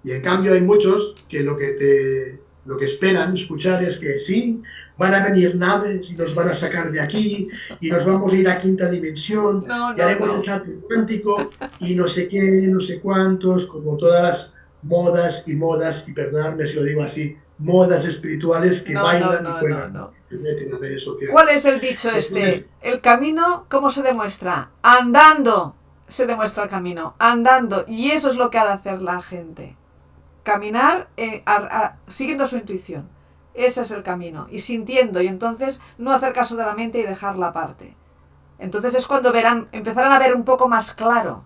Y en cambio hay muchos que lo que esperan escuchar es que sí, van a venir naves y nos van a sacar de aquí y nos vamos a ir a quinta dimensión y haremos un salto cuántico y no sé qué, no sé cuántos, como todas modas, y perdonadme si lo digo así, modas espirituales que bailan y juegan en las redes sociales. ¿Cuál es el dicho este? Entonces, el camino, ¿cómo se demuestra? Andando se demuestra el camino, andando. Y eso es lo que ha de hacer la gente. Caminar siguiendo su intuición. Ese es el camino. Y sintiendo. Y entonces no hacer caso de la mente y dejarla aparte. Entonces es cuando empezarán a ver un poco más claro.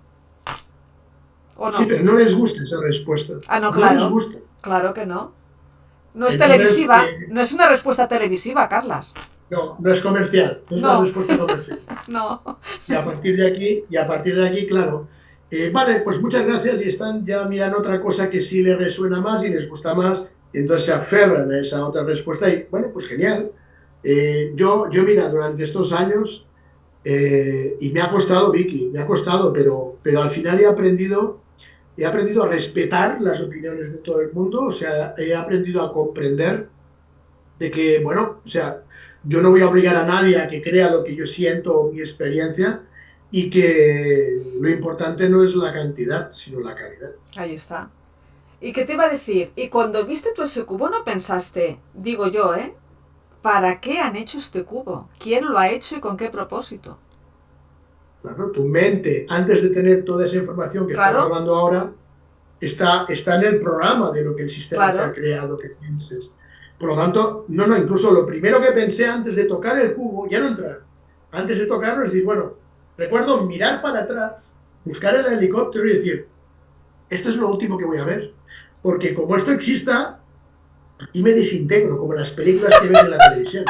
¿O no? Sí, pero no les gusta esa respuesta. No, claro. No les gusta. Claro que no. No es televisiva, no es una respuesta televisiva, Carlas. No es comercial, no es una respuesta comercial. No. Y a partir de aquí, claro. Vale, pues muchas gracias y están ya mirando otra cosa que sí les resuena más y les gusta más, y entonces se aferran a esa otra respuesta y bueno, pues genial. Yo mira, durante estos años, y me ha costado, Vicky, pero al final he aprendido a respetar las opiniones de todo el mundo, o sea, he aprendido a comprender de que, bueno, o sea, yo no voy a obligar a nadie a que crea lo que yo siento o mi experiencia, y que lo importante no es la cantidad, sino la calidad. Ahí está. ¿Y qué te iba a decir? Y cuando viste tú ese cubo no pensaste, digo yo, ¿para qué han hecho este cubo? ¿Quién lo ha hecho y con qué propósito? Claro, tu mente, antes de tener toda esa información que Claro. estamos hablando ahora, está en el programa de lo que el sistema Claro. te ha creado que pienses. Por lo tanto, no, incluso lo primero que pensé antes de tocar el cubo, ya no entrar, antes de tocarlo es decir, bueno, recuerdo mirar para atrás, buscar el helicóptero y decir, esto es lo último que voy a ver, porque como esto exista, aquí me desintegro, como las películas que ven en la televisión.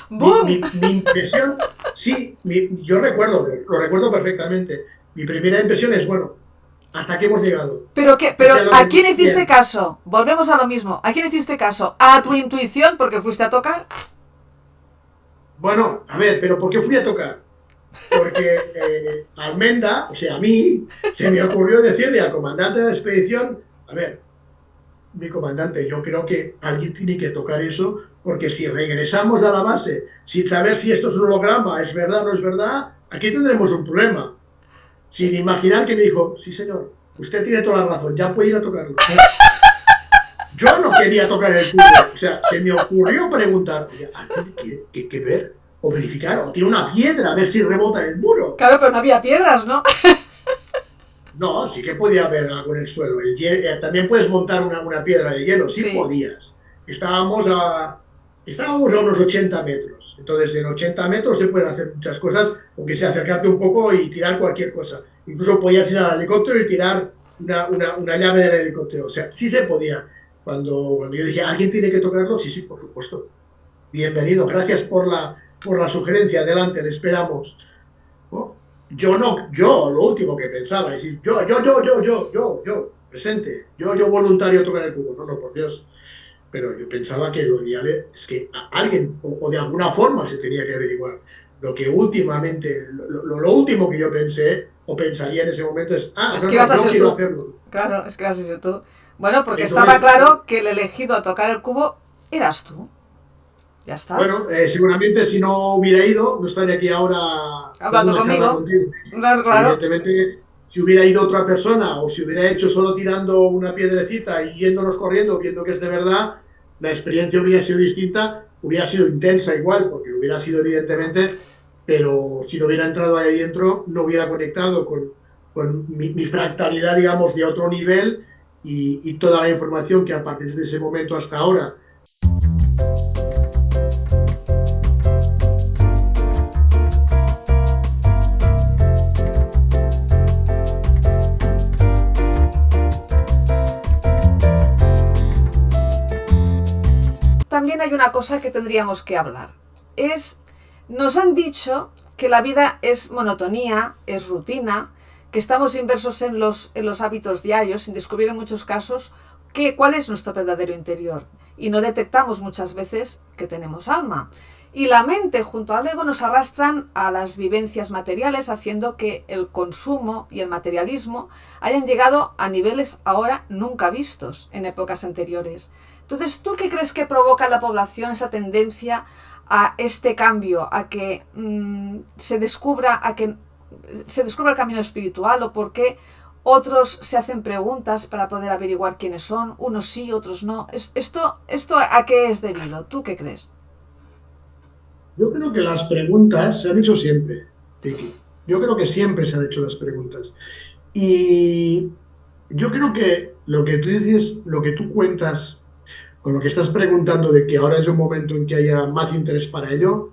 ¡Bum! Mi impresión, sí, yo lo recuerdo perfectamente. Mi primera impresión es, bueno, ¿hasta aquí hemos llegado? Pero sea lo ¿a que quién hiciste quieras. caso? Volvemos a lo mismo. ¿A quién hiciste caso? ¿A tu intuición porque fuiste a tocar? Bueno, a ver, pero ¿por qué fui a tocar? Porque Almenda, o sea, a mí, se me ocurrió decirle al comandante de la expedición, a ver, mi comandante, yo creo que alguien tiene que tocar eso, porque si regresamos a la base sin saber si esto es un holograma, es verdad o no es verdad, aquí tendremos un problema. Sin imaginar que me dijo, sí señor, usted tiene toda la razón, ya puede ir a tocarlo. Yo no quería tocar el cubo, o sea, se me ocurrió preguntar, oye, ¿alguien tiene que ver o verificar o tiene una piedra a ver si rebota en el muro? Claro, pero no había piedras, ¿no? No, sí que podía haber algo en el suelo. También puedes montar una piedra de hielo, sí, Sí. podías. Estábamos a unos 80 metros. Entonces, en 80 metros se pueden hacer muchas cosas, aunque sea acercarte un poco y tirar cualquier cosa. Incluso podías ir al helicóptero y tirar una llave del helicóptero. O sea, sí se podía. Cuando yo dije, ¿alguien tiene que tocarlo? Sí, por supuesto. Bienvenido, gracias por la sugerencia. Adelante, le esperamos. ¿No? Yo lo último que pensaba es decir, yo, presente, yo voluntario tocar el cubo. No, por Dios. Pero yo pensaba que lo ideal es que alguien, o de alguna forma se tenía que averiguar. Lo que últimamente, lo último que yo pensé, o pensaría en ese momento es, Es que ibas a yo ser quiero tú. hacerlo. Claro, es que ibas a ser tú. Bueno, porque Entonces, estaba claro que el elegido a tocar el cubo eras tú. Ya está. Bueno, seguramente si no hubiera ido, no estaría aquí ahora Hablando dando una charla conmigo. contigo. Claro. Evidentemente, si hubiera ido otra persona o si hubiera hecho solo tirando una piedrecita y yéndonos corriendo, viendo que es de verdad, la experiencia hubiera sido distinta, hubiera sido intensa igual, porque hubiera sido evidentemente, pero si no hubiera entrado ahí dentro, no hubiera conectado con mi fractalidad, digamos, de otro nivel y toda la información que a partir de ese momento hasta ahora. También hay una cosa que tendríamos que hablar. Nos han dicho que la vida es monotonía, es rutina, que estamos inmersos en los hábitos diarios, sin descubrir en muchos casos cuál es nuestro verdadero interior. Y no detectamos muchas veces que tenemos alma. Y la mente junto al ego nos arrastran a las vivencias materiales, haciendo que el consumo y el materialismo hayan llegado a niveles ahora nunca vistos en épocas anteriores. Entonces, ¿tú qué crees que provoca en la población esa tendencia a este cambio, a que se descubra el camino espiritual, o por qué otros se hacen preguntas para poder averiguar quiénes son, unos sí, otros no? ¿Esto a qué es debido? ¿Tú qué crees? Yo creo que las preguntas se han hecho siempre, Tiki. Yo creo que siempre se han hecho las preguntas. Y yo creo que lo que tú dices, lo que tú cuentas, o lo que estás preguntando de que ahora es un momento en que haya más interés para ello,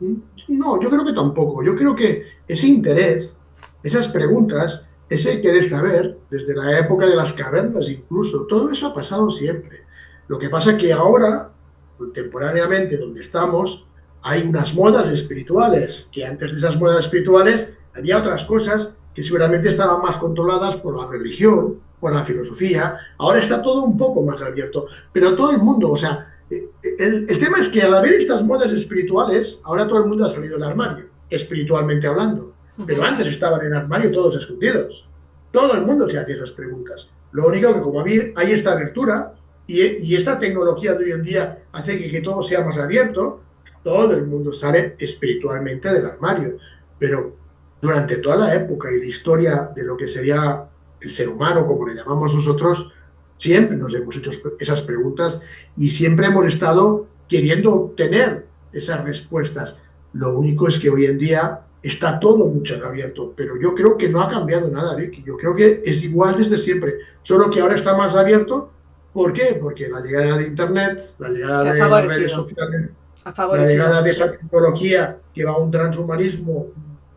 no, yo creo que tampoco. Yo creo que ese interés, esas preguntas, ese querer saber, desde la época de las cavernas incluso, todo eso ha pasado siempre. Lo que pasa es que ahora, contemporáneamente, donde estamos, hay unas modas espirituales, que antes de esas modas espirituales había otras cosas que seguramente estaban más controladas por la religión, por la filosofía. Ahora está todo un poco más abierto, pero todo el mundo, o sea, el tema es que al haber estas modas espirituales, ahora todo el mundo ha salido del armario, espiritualmente hablando, pero antes estaban en el armario todos escondidos. Todo el mundo se hacía esas preguntas. Lo único que como hay esta abertura y esta tecnología de hoy en día hace que todo sea más abierto, todo el mundo sale espiritualmente del armario. Pero durante toda la época y la historia de lo que sería el ser humano, como le llamamos nosotros, siempre nos hemos hecho esas preguntas y siempre hemos estado queriendo obtener esas respuestas. Lo único es que hoy en día está todo mucho abierto, pero yo creo que no ha cambiado nada, Vicky. Yo creo que es igual desde siempre, solo que ahora está más abierto. ¿Por qué? Porque la llegada de Internet, la llegada Se ha de las redes favorecido. sociales, Ha la favorecido llegada de mucho. esa tecnología que va a un transhumanismo,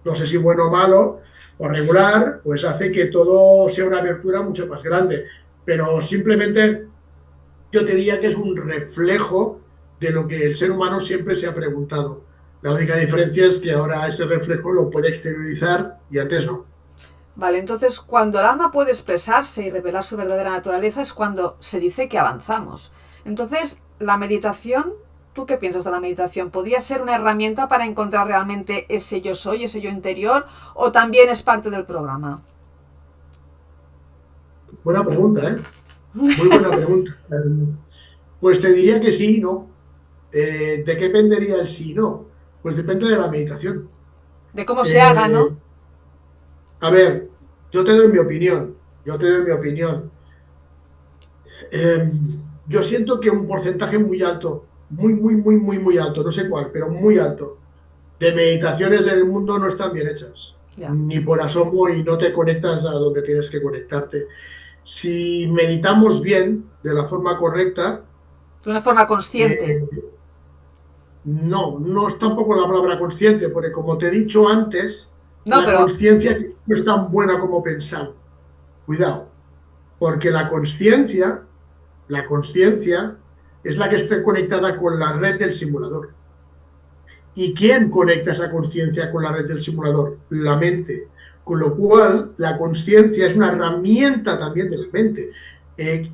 no sé si bueno o malo o regular, pues hace que todo sea una abertura mucho más grande. Pero simplemente yo te diría que es un reflejo de lo que el ser humano siempre se ha preguntado. La única diferencia es que ahora ese reflejo lo puede exteriorizar y antes no. Vale, entonces cuando el alma puede expresarse y revelar su verdadera naturaleza es cuando se dice que avanzamos. Entonces, la meditación, ¿tú qué piensas de la meditación? ¿Podría ser una herramienta para encontrar realmente ese yo soy, ese yo interior, o también es parte del programa? Buena pregunta, ¿eh? Muy buena pregunta. Pues te diría que sí y no. ¿De qué dependería el sí y no? Pues depende de la meditación. De cómo se haga, Eh, ¿no? a ver, yo te doy mi opinión. Yo te doy mi opinión. Eh, yo siento que un porcentaje muy alto, muy alto, no sé cuál, pero muy alto, de meditaciones en el mundo no están bien hechas. Ya. Ni por asomo y no te conectas a donde tienes que conectarte. Si meditamos bien, de la forma correcta, De una forma consciente. eh, no, no es tampoco la palabra consciente, porque como te he dicho antes, No, la pero... conciencia no es tan buena como pensamos. Cuidado, porque la conciencia es la que está conectada con la red del simulador. ¿Y quién conecta esa conciencia con la red del simulador? La mente. Con lo cual, la conciencia es una herramienta también de la mente. Eh,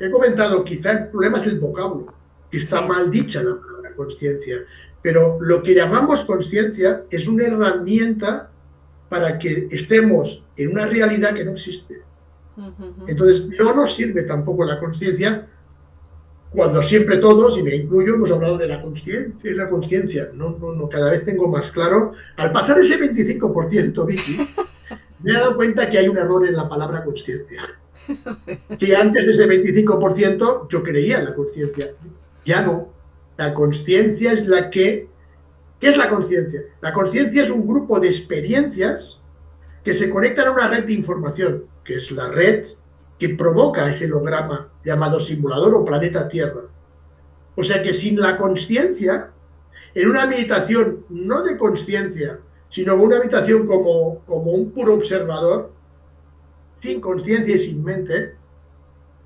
He comentado, quizá el problema es el vocablo, que está Sí. mal dicha la palabra conciencia, pero lo que llamamos conciencia es una herramienta para que estemos en una realidad que no existe. Uh-huh. Entonces, no nos sirve tampoco la conciencia cuando siempre todos, y me incluyo, hemos hablado de la conciencia y la conciencia. No, no, no, cada vez tengo más claro. Al pasar ese 25%, Vicky, me he dado cuenta que hay un error en la palabra conciencia. Si antes de ese 25% yo creía en la conciencia, ya no. La conciencia es la que... ¿Qué es la conciencia? La conciencia es un grupo de experiencias que se conectan a una red de información, que es la red que provoca ese holograma llamado simulador o planeta Tierra. O sea que sin la conciencia, en una meditación no de conciencia, sino una meditación como un puro observador, sin conciencia y sin mente,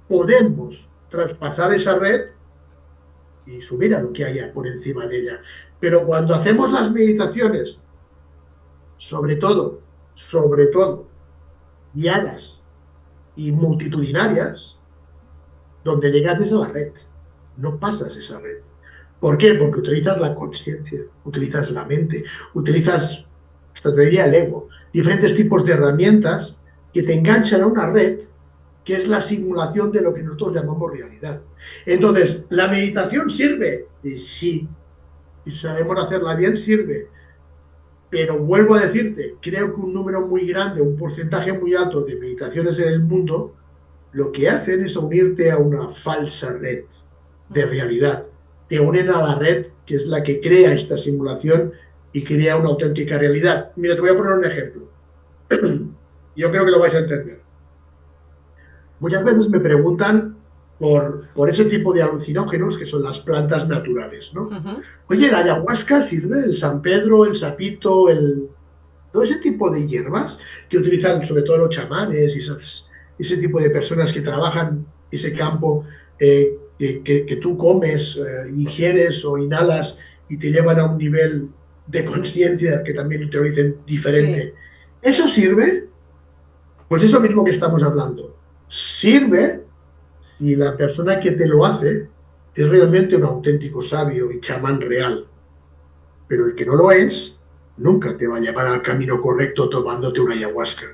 podemos traspasar esa red y subir a lo que haya por encima de ella. Pero cuando hacemos las meditaciones, sobre todo, guiadas y multitudinarias, donde llegas a la red, no pasas esa red. ¿Por qué? Porque utilizas la conciencia, utilizas la mente, utilizas, hasta te diría el ego, diferentes tipos de herramientas que te enganchan a una red que es la simulación de lo que nosotros llamamos realidad. Entonces, ¿la meditación sirve? Sí, y sabemos hacerla bien, sirve. Pero vuelvo a decirte, creo que un número muy grande, un porcentaje muy alto de meditaciones en el mundo, lo que hacen es unirte a una falsa red de realidad. Te unen a la red que es la que crea esta simulación y crea una auténtica realidad. Mira, te voy a poner un ejemplo. Yo creo que lo vais a entender. Muchas veces me preguntan por ese tipo de alucinógenos que son las plantas naturales, ¿no? Uh-huh. Oye, ¿la ayahuasca sirve? ¿El San Pedro, el sapito, todo ese tipo de hierbas que utilizan sobre todo los chamanes y ese tipo de personas que trabajan ese campo que tú comes, ingieres o inhalas y te llevan a un nivel de conciencia que también te lo dicen Sí. diferente? ¿Eso sirve? Pues es lo mismo que estamos hablando. Sirve si la persona que te lo hace es realmente un auténtico sabio y chamán real. Pero el que no lo es, nunca te va a llevar al camino correcto tomándote una ayahuasca.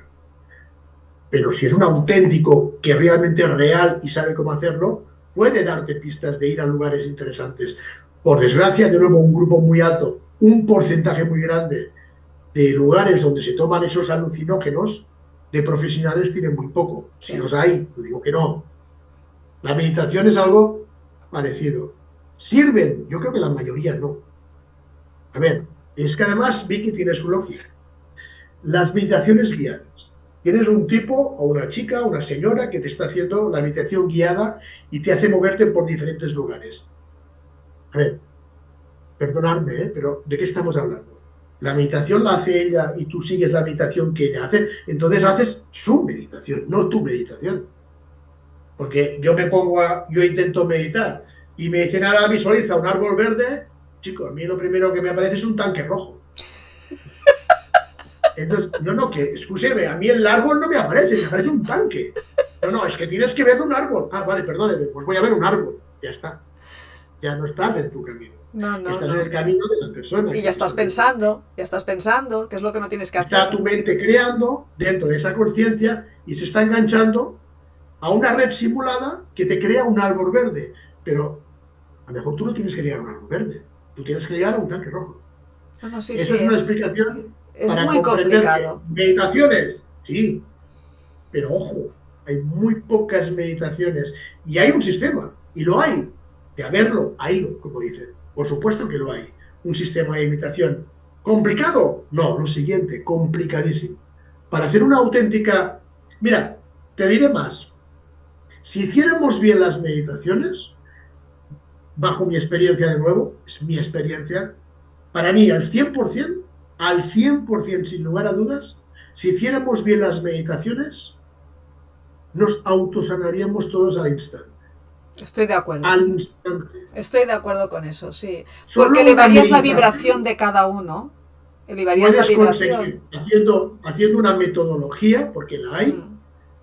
Pero si es un auténtico que realmente es real y sabe cómo hacerlo, puede darte pistas de ir a lugares interesantes. Por desgracia, de nuevo, un grupo muy alto, un porcentaje muy grande de lugares donde se toman esos alucinógenos, de profesionales tienen muy poco. Si Sí. los hay, no digo que no. La meditación es algo parecido. ¿Sirven? Yo creo que la mayoría no. A ver, es que además Vicky tiene su lógica. Las meditaciones guiadas. Tienes un tipo o una chica, una señora que te está haciendo la meditación guiada y te hace moverte por diferentes lugares. A ver, perdonadme, pero ¿de qué estamos hablando? La meditación la hace ella y tú sigues la meditación que ella hace, entonces haces su meditación, no tu meditación. Porque yo intento meditar y me dicen, ahora visualiza un árbol verde, chico, a mí lo primero que me aparece es un tanque rojo. Entonces, escúcheme, a mí el árbol no me aparece un tanque. No, es que tienes que ver un árbol. Ah, vale, perdóneme, pues voy a ver un árbol. Ya está. Ya no estás en tu camino. No, no, Estás no. en el camino de la persona. Y ya estás pensando, que es lo que no tienes que Está hacer. tu mente creando dentro de esa conciencia y se está enganchando a una red simulada que te crea un árbol verde. Pero a lo mejor tú no tienes que llegar a un árbol verde. Tú tienes que llegar a un tanque rojo. No, no, sí, Eso sí, es una explicación es para muy comprender complicado. que meditaciones, sí, pero ojo, hay muy pocas meditaciones y hay un sistema, y lo hay, de haberlo, haylo, como dicen. Por supuesto que lo hay, un sistema de meditación. ¿Complicado? No, lo siguiente, complicadísimo. Para hacer una auténtica... Mira, te diré más. Si hiciéramos bien las meditaciones, bajo mi experiencia de nuevo, es mi experiencia, para mí al 100% sin lugar a dudas, si hiciéramos bien las meditaciones, nos autosanaríamos todos al instante. Estoy de acuerdo. Al instante. Estoy de acuerdo con eso, sí. Solo Porque una elevarías la meditación vibración de cada uno. Elevarías la puedes vibración. conseguir haciendo una metodología, porque la hay,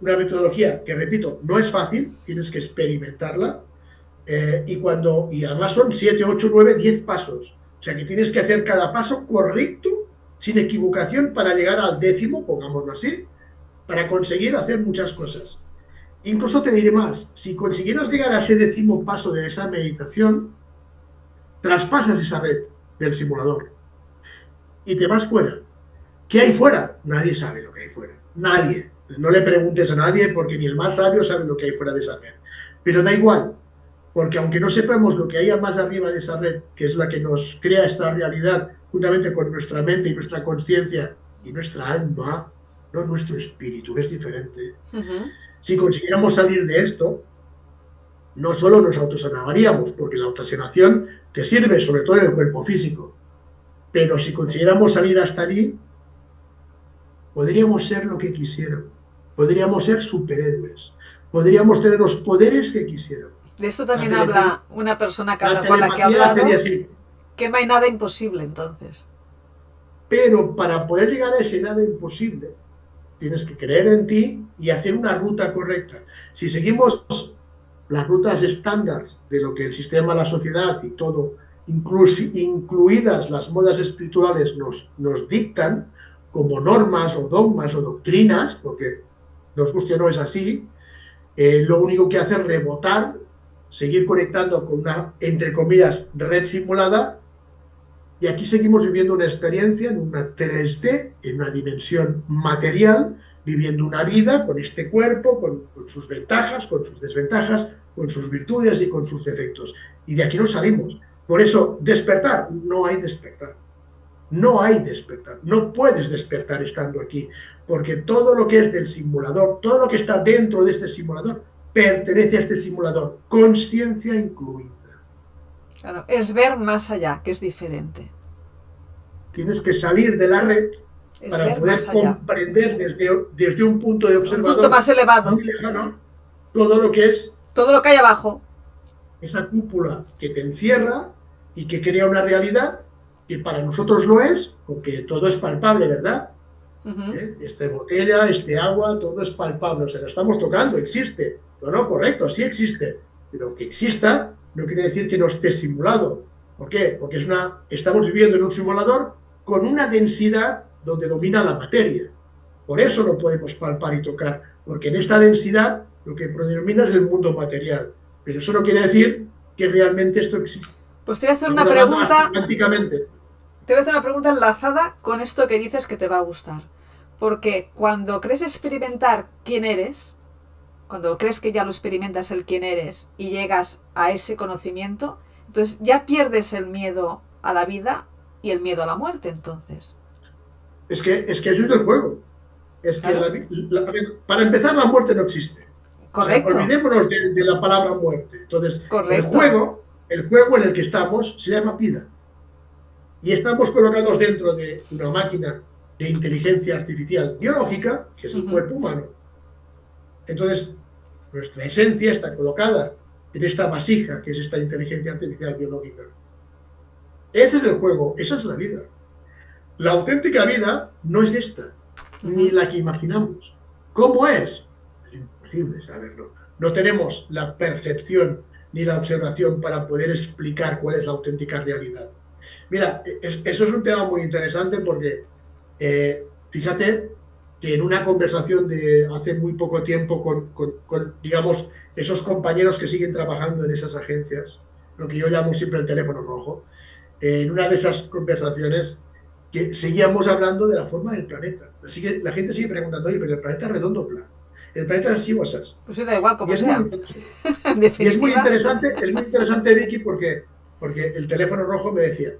una metodología que, repito, no es fácil, tienes que experimentarla, y además son 7, 8, 9, 10 pasos. O sea que tienes que hacer cada paso correcto, sin equivocación, para llegar al 10º, pongámoslo así, para conseguir hacer muchas cosas. Incluso te diré más, si consiguieras llegar a ese 10º paso de esa meditación, traspasas esa red del simulador y te vas fuera. ¿Qué hay fuera? Nadie sabe lo que hay fuera. Nadie. No le preguntes a nadie porque ni el más sabio sabe lo que hay fuera de esa red. Pero da igual, porque aunque no sepamos lo que hay más arriba de esa red, que es la que nos crea esta realidad, juntamente con nuestra mente y nuestra conciencia y nuestra alma, no nuestro espíritu, es diferente. Si consiguiéramos salir de esto, no solo nos autosanaríamos, porque la autosanación te sirve sobre todo en el cuerpo físico, pero si consiguiéramos salir hasta allí, podríamos ser lo que quisiéramos, podríamos ser superhéroes, podríamos tener los poderes que quisiéramos. De esto también habla una persona con la que he telepatía hablado, sería así. que no hay nada imposible entonces. Pero para poder llegar a ese nada imposible, tienes que creer en ti y hacer una ruta correcta. Si seguimos las rutas estándar de lo que el sistema, la sociedad y todo, incluidas las modas espirituales, nos dictan como normas o dogmas o doctrinas, porque nos guste o no es así, lo único que hace es rebotar, seguir conectando con una, entre comillas, red simulada, y aquí seguimos viviendo una experiencia en una 3D, en una dimensión material, viviendo una vida con este cuerpo, con sus ventajas, con sus desventajas, con sus virtudes y con sus defectos. Y de aquí no salimos. Por eso, despertar, no hay despertar. No hay despertar. No puedes despertar estando aquí, porque todo lo que es del simulador, todo lo que está dentro de este simulador, pertenece a este simulador, consciencia incluida. Claro, es ver más allá, que es diferente. Tienes que salir de la red para poder comprender desde un punto de observador, un punto más elevado, muy lejano, todo lo que es, todo lo que hay abajo, esa cúpula que te encierra y que crea una realidad que para nosotros lo es, porque todo es palpable, ¿verdad? Esta botella, este agua, todo es palpable, o sea, lo estamos tocando, existe. No, correcto, sí existe, pero que exista no quiere decir que no esté simulado. ¿Por qué? Porque estamos viviendo en un simulador con una densidad donde domina la materia. Por eso no podemos palpar y tocar, porque en esta densidad lo que predomina es el mundo material. Pero eso no quiere decir que realmente esto existe. Pues te voy a hacer una pregunta. Cuánticamente. te voy a hacer una pregunta enlazada con esto que dices que te va a gustar. Porque cuando crees experimentar quién eres, cuando crees que ya lo experimentas el quién eres y llegas a ese conocimiento, entonces ya pierdes el miedo a la vida y el miedo a la muerte, entonces. Es que eso es el juego. Es que Claro. a ver, para empezar, la muerte no existe. O sea, Correcto, olvidémonos de la palabra muerte. Entonces, correcto. el juego en el que estamos se llama vida. Y estamos colocados dentro de una máquina de inteligencia artificial biológica, que es el Ujú. cuerpo humano. Entonces, nuestra esencia está colocada en esta vasija, que es esta inteligencia artificial biológica. Ese es el juego, esa es la vida. La auténtica vida no es esta, ni Ujú. la que imaginamos. ¿Cómo es? Es imposible saberlo. No tenemos la percepción ni la observación para poder explicar cuál es la auténtica realidad. Mira, eso es un tema muy interesante porque fíjate que en una conversación de hace muy poco tiempo digamos, esos compañeros que siguen trabajando en esas agencias, lo que yo llamo siempre el teléfono rojo, en una de esas conversaciones que seguíamos hablando de la forma del planeta. Así que la gente sigue preguntando, oye, pero el planeta es redondo o plano. El planeta es así o así. Pues sí, da igual Y como es muy sea. interesante, En y definitiva. es muy interesante, Vicky, porque el teléfono rojo me decía,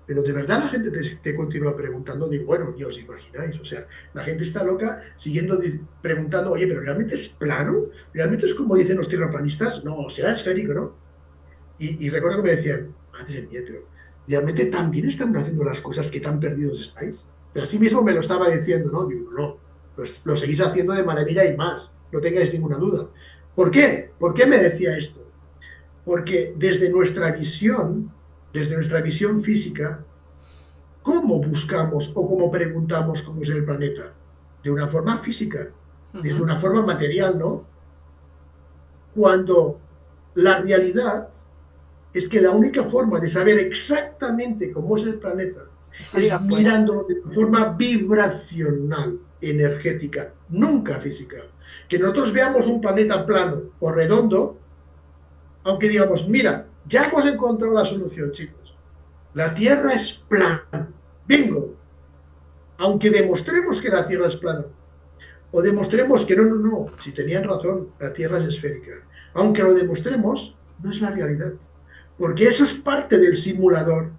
pero de verdad la gente te continúa preguntando, digo, bueno, ni os imagináis, o sea, la gente está loca siguiendo preguntando, oye, pero ¿realmente es plano? ¿Realmente es como dicen los tierraplanistas? No, será esférico, ¿no? Y recuerdo que me decían, madre mía, pero ¿realmente también estamos haciendo las cosas que tan perdidos estáis? O sea, así mismo me lo estaba diciendo, ¿no? Digo, no, lo seguís haciendo de maravilla y más, no tengáis ninguna duda. ¿Por qué? ¿Por qué me decía esto? Porque desde nuestra visión física, ¿cómo buscamos o cómo preguntamos cómo es el planeta? De una forma física, desde Ujú. una forma material, ¿no? Cuando la realidad es que la única forma de saber exactamente cómo es el planeta Salir es afuera. mirándolo de forma vibracional, energética, nunca física. Que nosotros veamos un planeta plano o redondo, aunque digamos, mira, ya hemos encontrado la solución, chicos. La Tierra es plana. Bingo. Aunque demostremos que la Tierra es plana, o demostremos que no, no, no, si tenían razón, la Tierra es esférica. Aunque lo demostremos, no es la realidad. Porque eso es parte del simulador,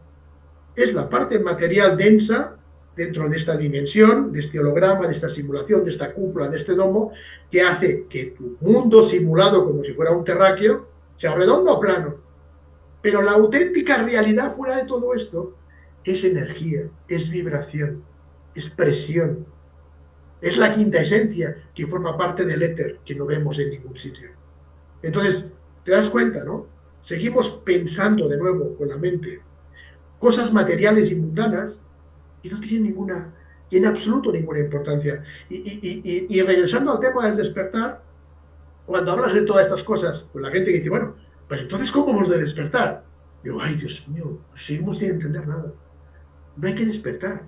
es la parte material densa dentro de esta dimensión, de este holograma, de esta simulación, de esta cúpula, de este domo, que hace que tu mundo simulado como si fuera un terráqueo sea redondo o plano. Pero la auténtica realidad fuera de todo esto es energía, es vibración, es presión, es la quinta esencia que forma parte del éter que no vemos en ningún sitio. Entonces, te das cuenta, ¿no? Seguimos pensando de nuevo con la mente cosas materiales y mundanas y no tienen ninguna, y en absoluto ninguna importancia. Y regresando al tema del despertar, cuando hablas de todas estas cosas, con la gente que dice, bueno, pero entonces, ¿cómo hemos de despertar? Digo, ay, Dios mío, seguimos sin entender nada. No hay que despertar.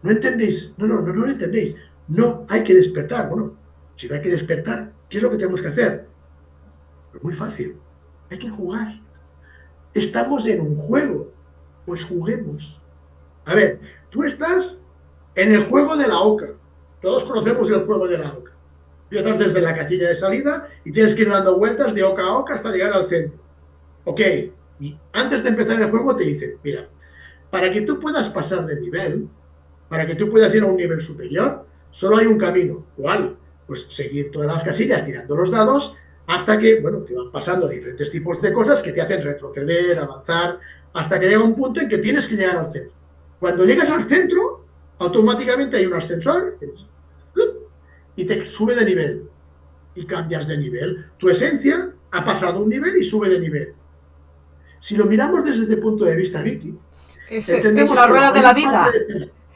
No entendéis, no lo entendéis. No hay que despertar. Bueno, si no hay que despertar, ¿qué es lo que tenemos que hacer? Pues muy fácil. Hay que jugar. Estamos en un juego. Pues juguemos. A ver, tú estás en el juego de la oca. Todos conocemos el juego de la oca. Empiezas desde la casilla de salida y tienes que ir dando vueltas de oca a oca hasta llegar al centro. Ok, y antes de empezar el juego te dicen, mira, para que tú puedas pasar de nivel, para que tú puedas ir a un nivel superior, solo hay un camino. ¿Cuál? Pues seguir todas las casillas tirando los dados hasta que, bueno, te van pasando diferentes tipos de cosas que te hacen retroceder, avanzar, hasta que llega un punto en que tienes que llegar al centro. Cuando llegas al centro, automáticamente hay un ascensor y te sube de nivel y cambias de nivel. Tu esencia ha pasado un nivel y sube de nivel. Si lo miramos desde este punto de vista, Vicky, Es entendemos la que rueda de la vida.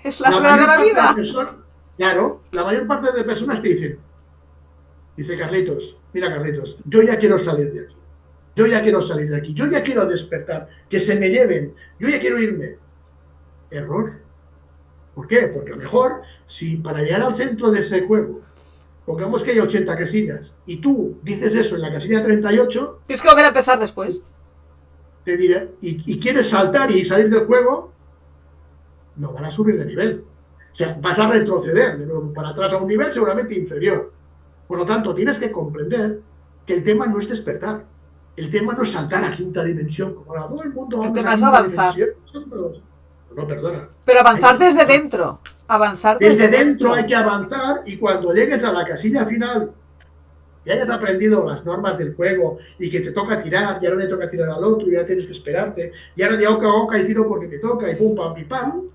Es la la rueda de mayor la parte de vida. personas, claro, la mayor parte de personas te dicen, dice Carlitos, mira Carlitos, yo ya quiero salir de aquí, yo ya quiero salir de aquí, yo ya quiero despertar, que se me lleven, yo ya quiero irme. Error. ¿Por qué? Porque a lo mejor, si para llegar al centro de ese juego, pongamos que hay 80 casillas, y tú dices eso en la casilla 38, Tienes que volver a empezar después. te diré, y quieres saltar y salir del juego, no van a subir de nivel. O sea, vas a retroceder de nuevo para atrás a un nivel seguramente inferior. Por lo tanto, tienes que comprender que el tema no es despertar. El tema no es saltar a quinta dimensión, como ahora todo el mundo El vamos a tema es quinta avanzar. dimensión. No, perdona. Pero avanzar Hay que desde avanzar. dentro. Avanzar Desde desde dentro dentro. hay que avanzar y cuando llegues a la casilla final y hayas aprendido las normas del juego y que te toca tirar, y ahora le toca tirar al otro, y ya tienes que esperarte, y ahora de oca a oca y tiro porque me toca, y pum, pam, pim, pam,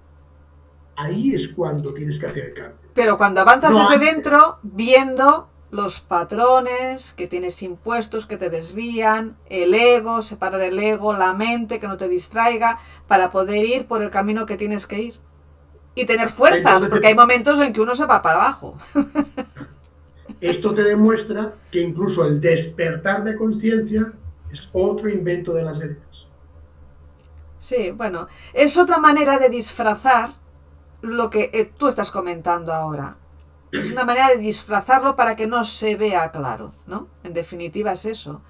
ahí es cuando tienes que hacer el cambio. Pero cuando avanzas No desde antes. dentro, viendo los patrones que tienes impuestos, que te desvían, el ego, separar el ego, la mente, que no te distraiga, para poder ir por el camino que tienes que ir. Y tener fuerzas, Entonces, porque hay momentos en que uno se va para abajo. esto te demuestra que incluso el despertar de conciencia es otro invento de las élites. Sí, bueno, es otra manera de disfrazar lo que tú estás comentando ahora. Es una manera de disfrazarlo para que no se vea claro, ¿no? En definitiva es eso.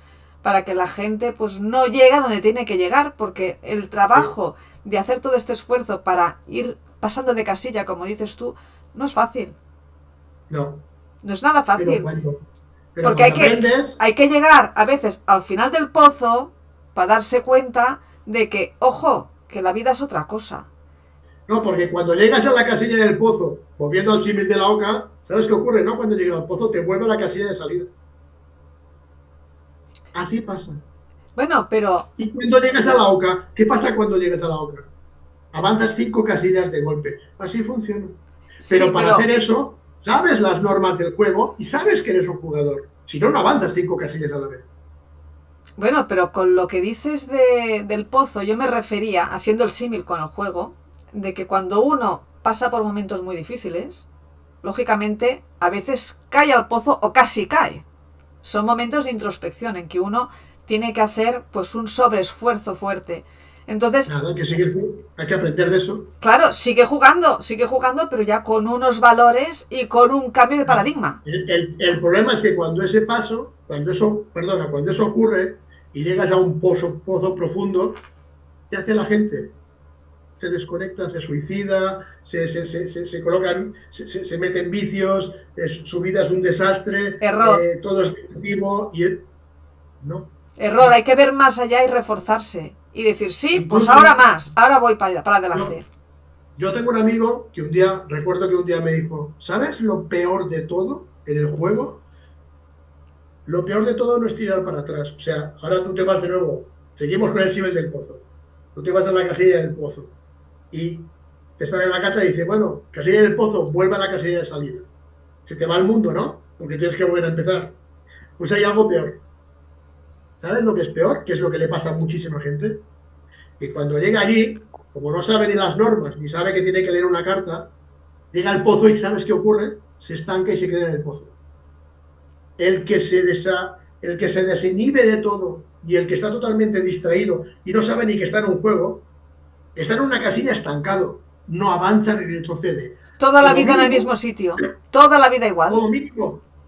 Para que la gente pues no llegue a donde tiene que llegar, porque el trabajo de hacer todo este esfuerzo para ir pasando de casilla, como dices tú, no es fácil. No, No es nada pero fácil. pero Porque cuando aprendes, hay que llegar a veces al final del pozo para darse cuenta de que, ojo, que la vida es otra cosa. no, porque cuando llegas a la casilla del pozo, volviendo al símil de la oca, ¿sabes qué ocurre? No, cuando llegas al pozo te vuelve a la casilla de salida. Así pasa. Bueno, pero Y cuando llegas a la oca, ¿qué pasa cuando llegas a la oca? Avanzas 5 casillas de golpe. Así funciona. sí, Pero para pero hacer eso, sabes las normas del juego y sabes que eres un jugador. Si no, no avanzas 5 casillas a la vez. bueno, pero con lo que dices del pozo, yo me refería, haciendo el símil con el juego, de que cuando uno pasa por momentos muy difíciles, lógicamente a veces cae al pozo o casi cae. Son momentos de introspección en que uno tiene que hacer pues un sobreesfuerzo fuerte. Entonces, Nada, hay que seguir, hay que aprender de eso. claro, sigue jugando, pero ya con unos valores y con un cambio de Claro. paradigma. El problema es que cuando ese paso, cuando eso ocurre y llegas a un pozo profundo, ¿qué hace la gente? Se desconecta, se suicida, se colocan, se meten vicios, su vida es un desastre, Error, todo es negativo no. error, hay que ver más allá y reforzarse. Y decir, sí, pues Incluso ahora más, ahora voy para yo, adelante. yo tengo un amigo que un día, recuerdo que un día me dijo, ¿sabes lo peor de todo en el juego? Lo peor de todo no es tirar para atrás. O sea, ahora tú te vas de nuevo, seguimos con el símil del pozo. Tú te vas a la casilla del pozo y te sale la carta y dice, bueno, casilla del pozo, vuelve a la casilla de salida. Se te va el mundo, ¿no? Porque tienes que volver a empezar. Pues hay algo peor. ¿Sabes lo que es peor? Que es lo que le pasa a muchísima gente. Que cuando llega allí, como no sabe ni las normas, ni sabe que tiene que leer una carta, llega al pozo y ¿sabes qué ocurre? Se estanca y se queda en el pozo. El que se desinhibe de todo y el que está totalmente distraído y no sabe ni que está en un juego, está en una casilla estancado, no avanza ni retrocede. Toda la Como vida en el mínimo, mismo sitio. Toda la vida igual.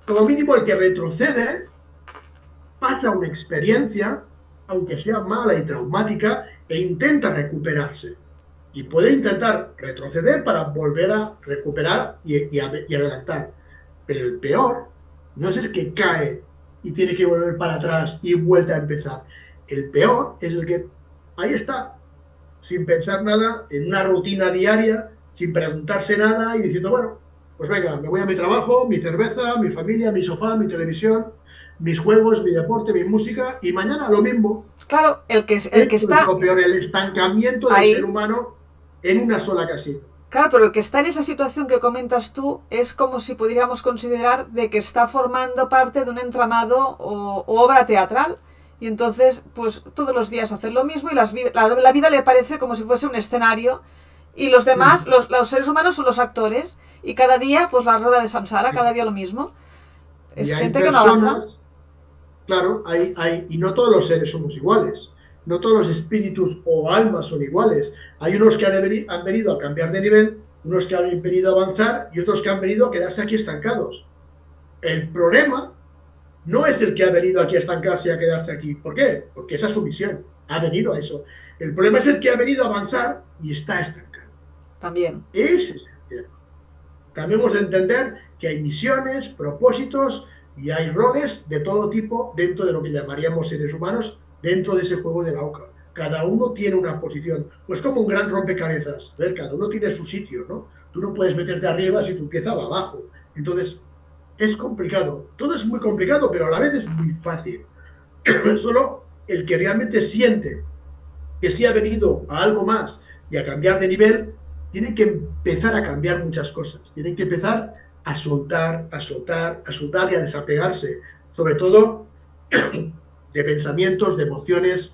como mínimo el que retrocede pasa una experiencia, aunque sea mala y traumática, e intenta recuperarse. Y puede intentar retroceder para volver a recuperar y adelantar. Pero el peor no es el que cae y tiene que volver para atrás y vuelta a empezar. El peor es el que ahí está, sin pensar nada, en una rutina diaria, sin preguntarse nada y diciendo, bueno, pues venga, me voy a mi trabajo, mi cerveza, mi familia, mi sofá, mi televisión, mis juegos, mi deporte, mi música y mañana lo mismo. Claro, el que Esto es está lo peor, el estancamiento del ser ahí. humano en una sola casilla. Claro, pero el que está en esa situación que comentas tú es como si pudiéramos considerar de que está formando parte de un entramado o obra teatral. Y entonces, pues todos los días hacer lo mismo y la vida le parece como si fuese un escenario. Y los demás, los seres humanos son los actores. Y cada día, pues la rueda de Samsara, cada día lo mismo. Y Es hay gente que no avanza. personas, claro, y no todos los seres somos iguales. No todos los espíritus o almas son iguales. Hay unos que han venido a cambiar de nivel, unos que han venido a avanzar y otros que han venido a quedarse aquí estancados. El problema no es el que ha venido aquí a estancarse y a quedarse aquí. ¿Por qué? Porque esa es su misión. Ha venido a eso. El problema es el que ha venido a avanzar y está estancado. También. Ese es el tema. Cambiemos de entender que hay misiones, propósitos y hay roles de todo tipo dentro de lo que llamaríamos seres humanos, dentro de ese juego de la oca. Cada uno tiene una posición, pues como un gran rompecabezas. A ver, cada uno tiene su sitio, ¿no? Tú no puedes meterte arriba si tu pieza va abajo. Entonces, es complicado. Todo es muy complicado, pero a la vez es muy fácil. Solo el que realmente siente que sí ha venido a algo más y a cambiar de nivel, tiene que empezar a cambiar muchas cosas. Tienen que empezar a soltar, a soltar, a soltar y a desapegarse, sobre todo de pensamientos, de emociones.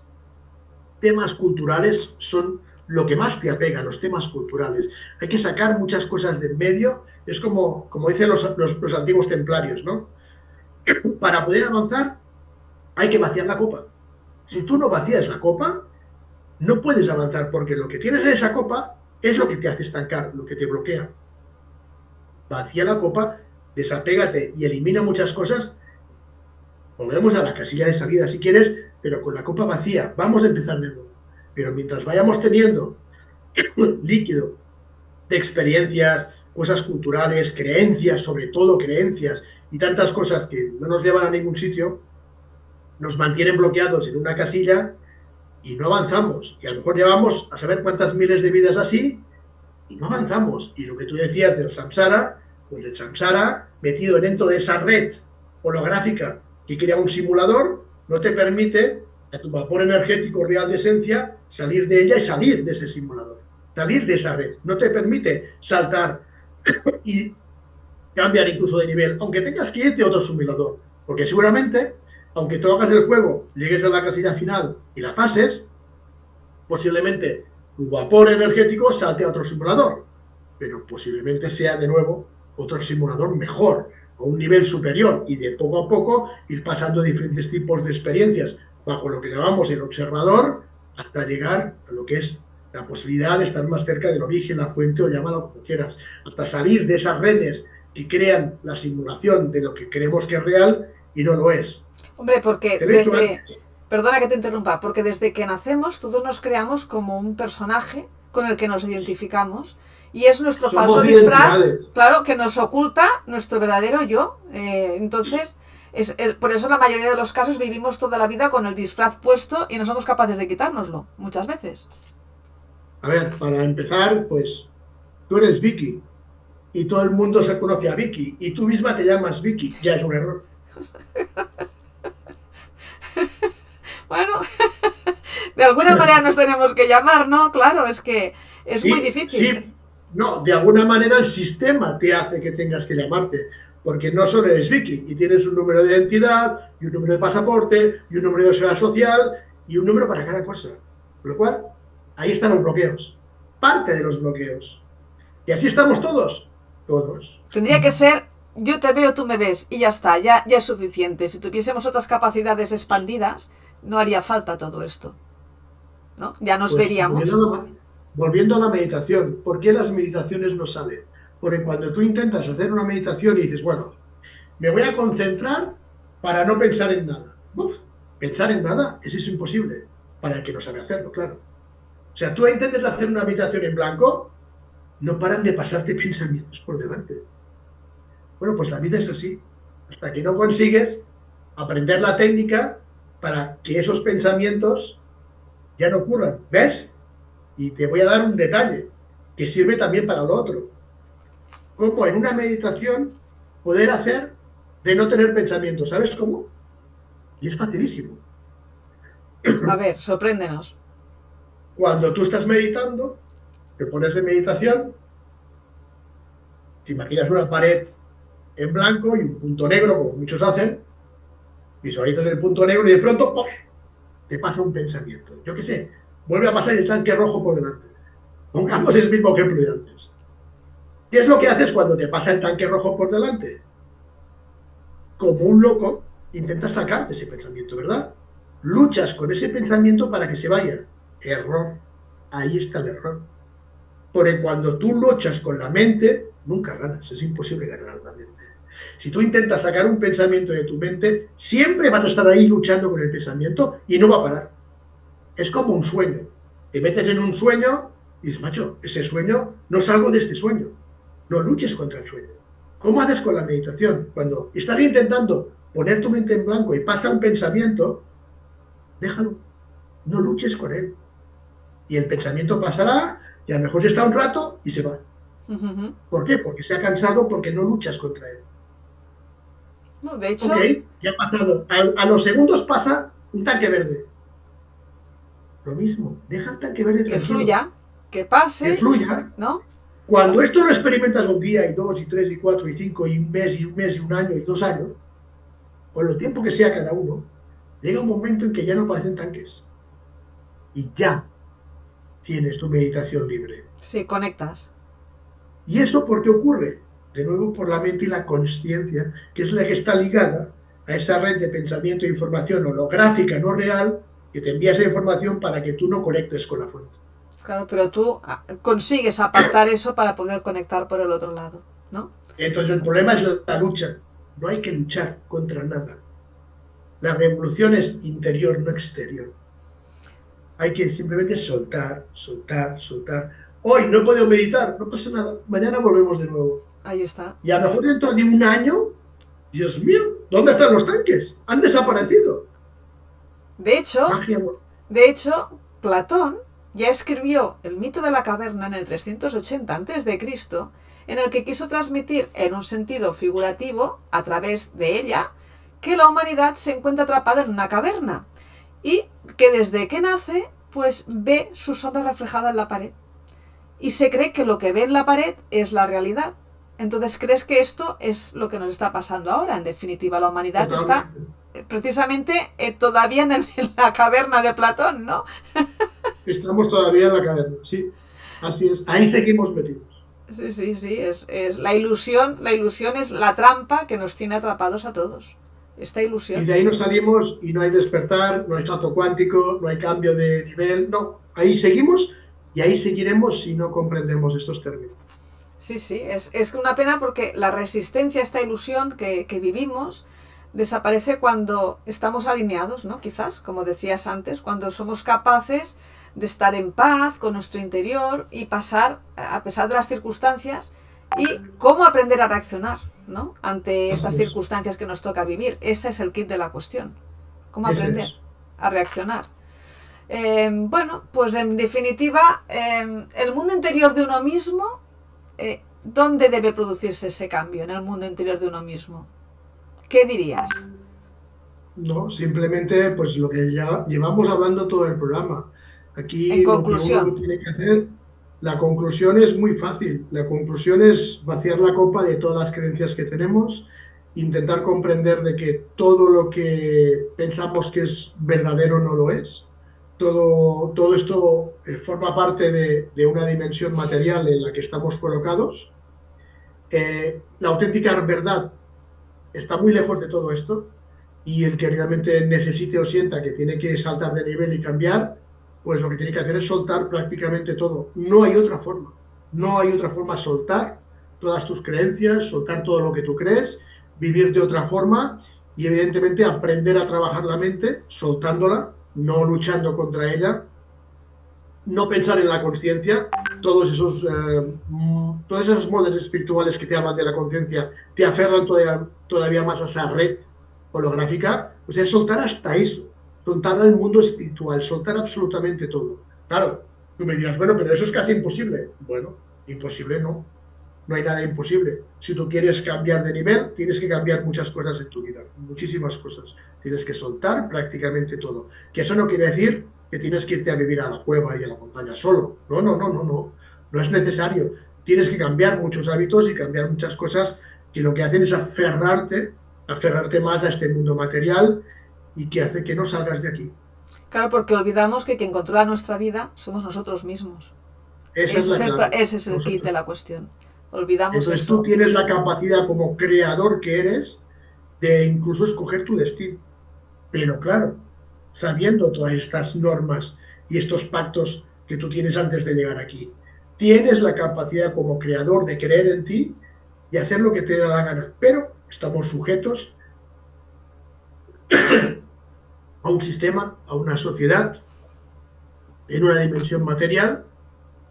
Temas culturales son lo que más te apega, los temas culturales. Hay que sacar muchas cosas de en medio. Es como dicen los antiguos templarios, ¿no? Para poder avanzar hay que vaciar la copa. Si tú no vacías la copa, no puedes avanzar porque lo que tienes en esa copa es lo que te hace estancar, lo que te bloquea. Vacía la copa, desapégate y elimina muchas cosas. Volvemos a la casilla de salida si quieres, pero con la copa vacía. Vamos a empezar de nuevo. Pero mientras vayamos teniendo líquido de experiencias, cosas culturales, creencias, sobre todo creencias y tantas cosas que no nos llevan a ningún sitio, nos mantienen bloqueados en una casilla y no avanzamos. Y a lo mejor llevamos a saber cuántas miles de vidas así y no avanzamos. Y lo que tú decías del samsara, pues el samsara metido dentro de esa red holográfica que crea un simulador, no te permite a tu vapor energético real de esencia salir de ella y salir de ese simulador, salir de esa red. No te permite saltar y cambiar incluso de nivel, aunque tengas que irte a otro simulador, porque seguramente, aunque tú hagas el juego, llegues a la casilla final y la pases, posiblemente tu vapor energético salte a otro simulador, pero posiblemente sea de nuevo otro simulador mejor o un nivel superior y de poco a poco ir pasando diferentes tipos de experiencias bajo lo que llamamos el observador hasta llegar a lo que es la posibilidad de estar más cerca del origen, la fuente o llámalo como quieras, hasta salir de esas redes que crean la simulación de lo que creemos que es real y no lo es. Hombre, porque Te lo he dicho desde... antes. Perdona que te interrumpa, porque desde que nacemos todos nos creamos como un personaje con el que nos identificamos y es nuestro Somos falso disfraz, identidades. claro, que nos oculta nuestro verdadero yo. Entonces, por eso en la mayoría de los casos vivimos toda la vida con el disfraz puesto y no somos capaces de quitárnoslo, muchas veces. A ver, para empezar, pues tú eres Vicky y todo el mundo se conoce a Vicky y tú misma te llamas Vicky, ya es un error. Bueno, de alguna manera nos tenemos que llamar, ¿no? Claro, es que es muy difícil. Sí, no, de alguna manera el sistema te hace que tengas que llamarte, porque no solo eres Vicky y tienes un número de identidad y un número de pasaporte y un número de seguridad social y un número para cada cosa. Con lo cual, ahí están los bloqueos, parte de los bloqueos. Y así estamos todos, todos. Tendría que ser yo te veo, tú me ves y ya está, ya es suficiente. Si tuviésemos otras capacidades expandidas, no haría falta todo esto, ¿no? Ya nos Pues veríamos. volviendo a la meditación, ¿por qué las meditaciones no salen? Porque cuando tú intentas hacer una meditación y dices, bueno, me voy a concentrar para no pensar en nada. Uf, pensar en nada, eso es imposible para el que no sabe hacerlo, claro. O sea, tú intentes hacer una meditación en blanco, no paran de pasarte pensamientos por delante. Bueno, pues la vida es así. Hasta que no consigues aprender la técnica para que esos pensamientos ya no ocurran. ¿Ves? Y te voy a dar un detalle que sirve también para lo otro. Cómo en una meditación poder hacer de no tener pensamientos. ¿Sabes cómo? Y es facilísimo. A ver, sorpréndenos. Cuando tú estás meditando, te pones en meditación, te imaginas una pared en blanco y un punto negro, como muchos hacen, visualizas el punto negro y de pronto ¡pum!, te pasa un pensamiento. Yo qué sé, vuelve a pasar el tanque rojo por delante. Pongamos el mismo ejemplo de antes. ¿Qué es lo que haces cuando te pasa el tanque rojo por delante? Como un loco, intentas sacarte ese pensamiento, ¿verdad? Luchas con ese pensamiento para que se vaya. Error. Ahí está el error. Porque cuando tú luchas con la mente, nunca ganas. Es imposible ganar a la mente. Si tú intentas sacar un pensamiento de tu mente, siempre vas a estar ahí luchando con el pensamiento y no va a parar. Es como un sueño. Te metes en un sueño y dices, macho, ese sueño, no salgo de este sueño. No luches contra el sueño. ¿Cómo haces con la meditación? Cuando estás intentando poner tu mente en blanco y pasa un pensamiento, déjalo. No luches con él. Y el pensamiento pasará y a lo mejor se está un rato y se va. Ujú. ¿Por qué? Porque se ha cansado, porque no luchas contra él. No, de Ok, hecho, ya ha pasado. A los segundos pasa un tanque verde. Lo mismo, deja el tanque verde que tranquilo, fluya, que que pase, fluya. ¿no? Cuando esto lo experimentas un día, y dos, y tres, y cuatro, y cinco, y un mes, y un mes, y un año, y 2 años, o lo tiempo que sea cada uno, llega un momento en que ya no parecen tanques. Y ya tienes tu meditación libre. Sí, conectas. ¿Y eso por qué ocurre? De nuevo por la mente y la conciencia, que es la que está ligada a esa red de pensamiento e información holográfica, no real, que te envía esa información para que tú no conectes con la fuente. Claro, pero tú consigues apartar eso para poder conectar por el otro lado, ¿no? Entonces el problema es la lucha. No hay que luchar contra nada. La revolución es interior, no exterior. Hay que simplemente soltar, soltar, soltar. Hoy no he podido meditar, no pasa nada. Mañana volvemos de nuevo. Ahí está. Y a lo mejor dentro de un año, Dios mío, ¿dónde están los tanques? Han desaparecido. De hecho, Magia. de hecho, Platón ya escribió el mito de la caverna en el 380 a.C., en el que quiso transmitir en un sentido figurativo, a través de ella, que la humanidad se encuentra atrapada en una caverna y que desde que nace, pues ve su sombra reflejada en la pared. Y se cree que lo que ve en la pared es la realidad. Entonces, ¿crees que esto es lo que nos está pasando ahora? En definitiva, la humanidad está Totalmente. precisamente todavía en la caverna de Platón, ¿no? Estamos todavía en la caverna, sí. Así es. Ahí seguimos metidos. Sí, sí, sí, es la ilusión es la trampa que nos tiene atrapados a todos. Esta Y ilusión. de ahí nos salimos y no hay despertar, no hay salto cuántico, no hay cambio de nivel. No, ahí seguimos y ahí seguiremos si no comprendemos estos términos. Sí, sí, es una pena porque la resistencia a esta ilusión que vivimos desaparece cuando estamos alineados, ¿no? Quizás, como decías antes, cuando somos capaces de estar en paz con nuestro interior y pasar, a pesar de las circunstancias, y cómo aprender a reaccionar, ¿no? Ante Así estas es. circunstancias que nos toca vivir. Ese es el kit de la cuestión. ¿Cómo Ese aprender es. a reaccionar? Bueno, pues en definitiva, el mundo interior de uno mismo, ¿dónde debe producirse ese cambio en el mundo interior de uno mismo? ¿Qué dirías? No, simplemente pues lo que ya llevamos hablando todo el programa. En Aquí lo que conclusión, uno tiene que hacer, la conclusión es muy fácil. La conclusión es vaciar la copa de todas las creencias que tenemos, intentar comprender de que todo lo que pensamos que es verdadero no lo es. Todo esto forma parte de una dimensión material en la que estamos colocados. La auténtica verdad está muy lejos de todo esto y el que realmente necesite o sienta que tiene que saltar de nivel y cambiar, pues lo que tiene que hacer es soltar prácticamente todo. No hay otra forma. No hay otra forma soltar todas tus creencias, soltar todo lo que tú crees, vivir de otra forma y evidentemente aprender a trabajar la mente soltándola, no luchando contra ella, no pensar en la conciencia, todas esas modas espirituales que te hablan de la conciencia te aferran todavía más a esa red holográfica, o sea, soltar hasta eso, soltar al mundo espiritual, soltar absolutamente todo. Claro, tú me dirás, bueno, pero eso es casi imposible. Bueno, imposible no. No hay nada imposible. Si tú quieres cambiar de nivel, tienes que cambiar muchas cosas en tu vida, muchísimas cosas. Tienes que soltar prácticamente todo. Que eso no quiere decir que tienes que irte a vivir a la cueva y a la montaña solo. No, no, no, no, no. No es necesario. Tienes que cambiar muchos hábitos y cambiar muchas cosas que lo que hacen es aferrarte más a este mundo material y que hace que no salgas de aquí. claro, porque olvidamos que quien controla nuestra vida somos nosotros mismos. Esa es la clave. Ese es el kit de Nosotros. la cuestión. Olvidamos Entonces tú eso. tienes la capacidad como creador que eres de incluso escoger tu destino. Pero claro, sabiendo todas estas normas y estos pactos que tú tienes antes de llegar aquí, tienes la capacidad como creador de creer en ti y hacer lo que te da la gana. Pero estamos sujetos a un sistema, a una sociedad, en una dimensión material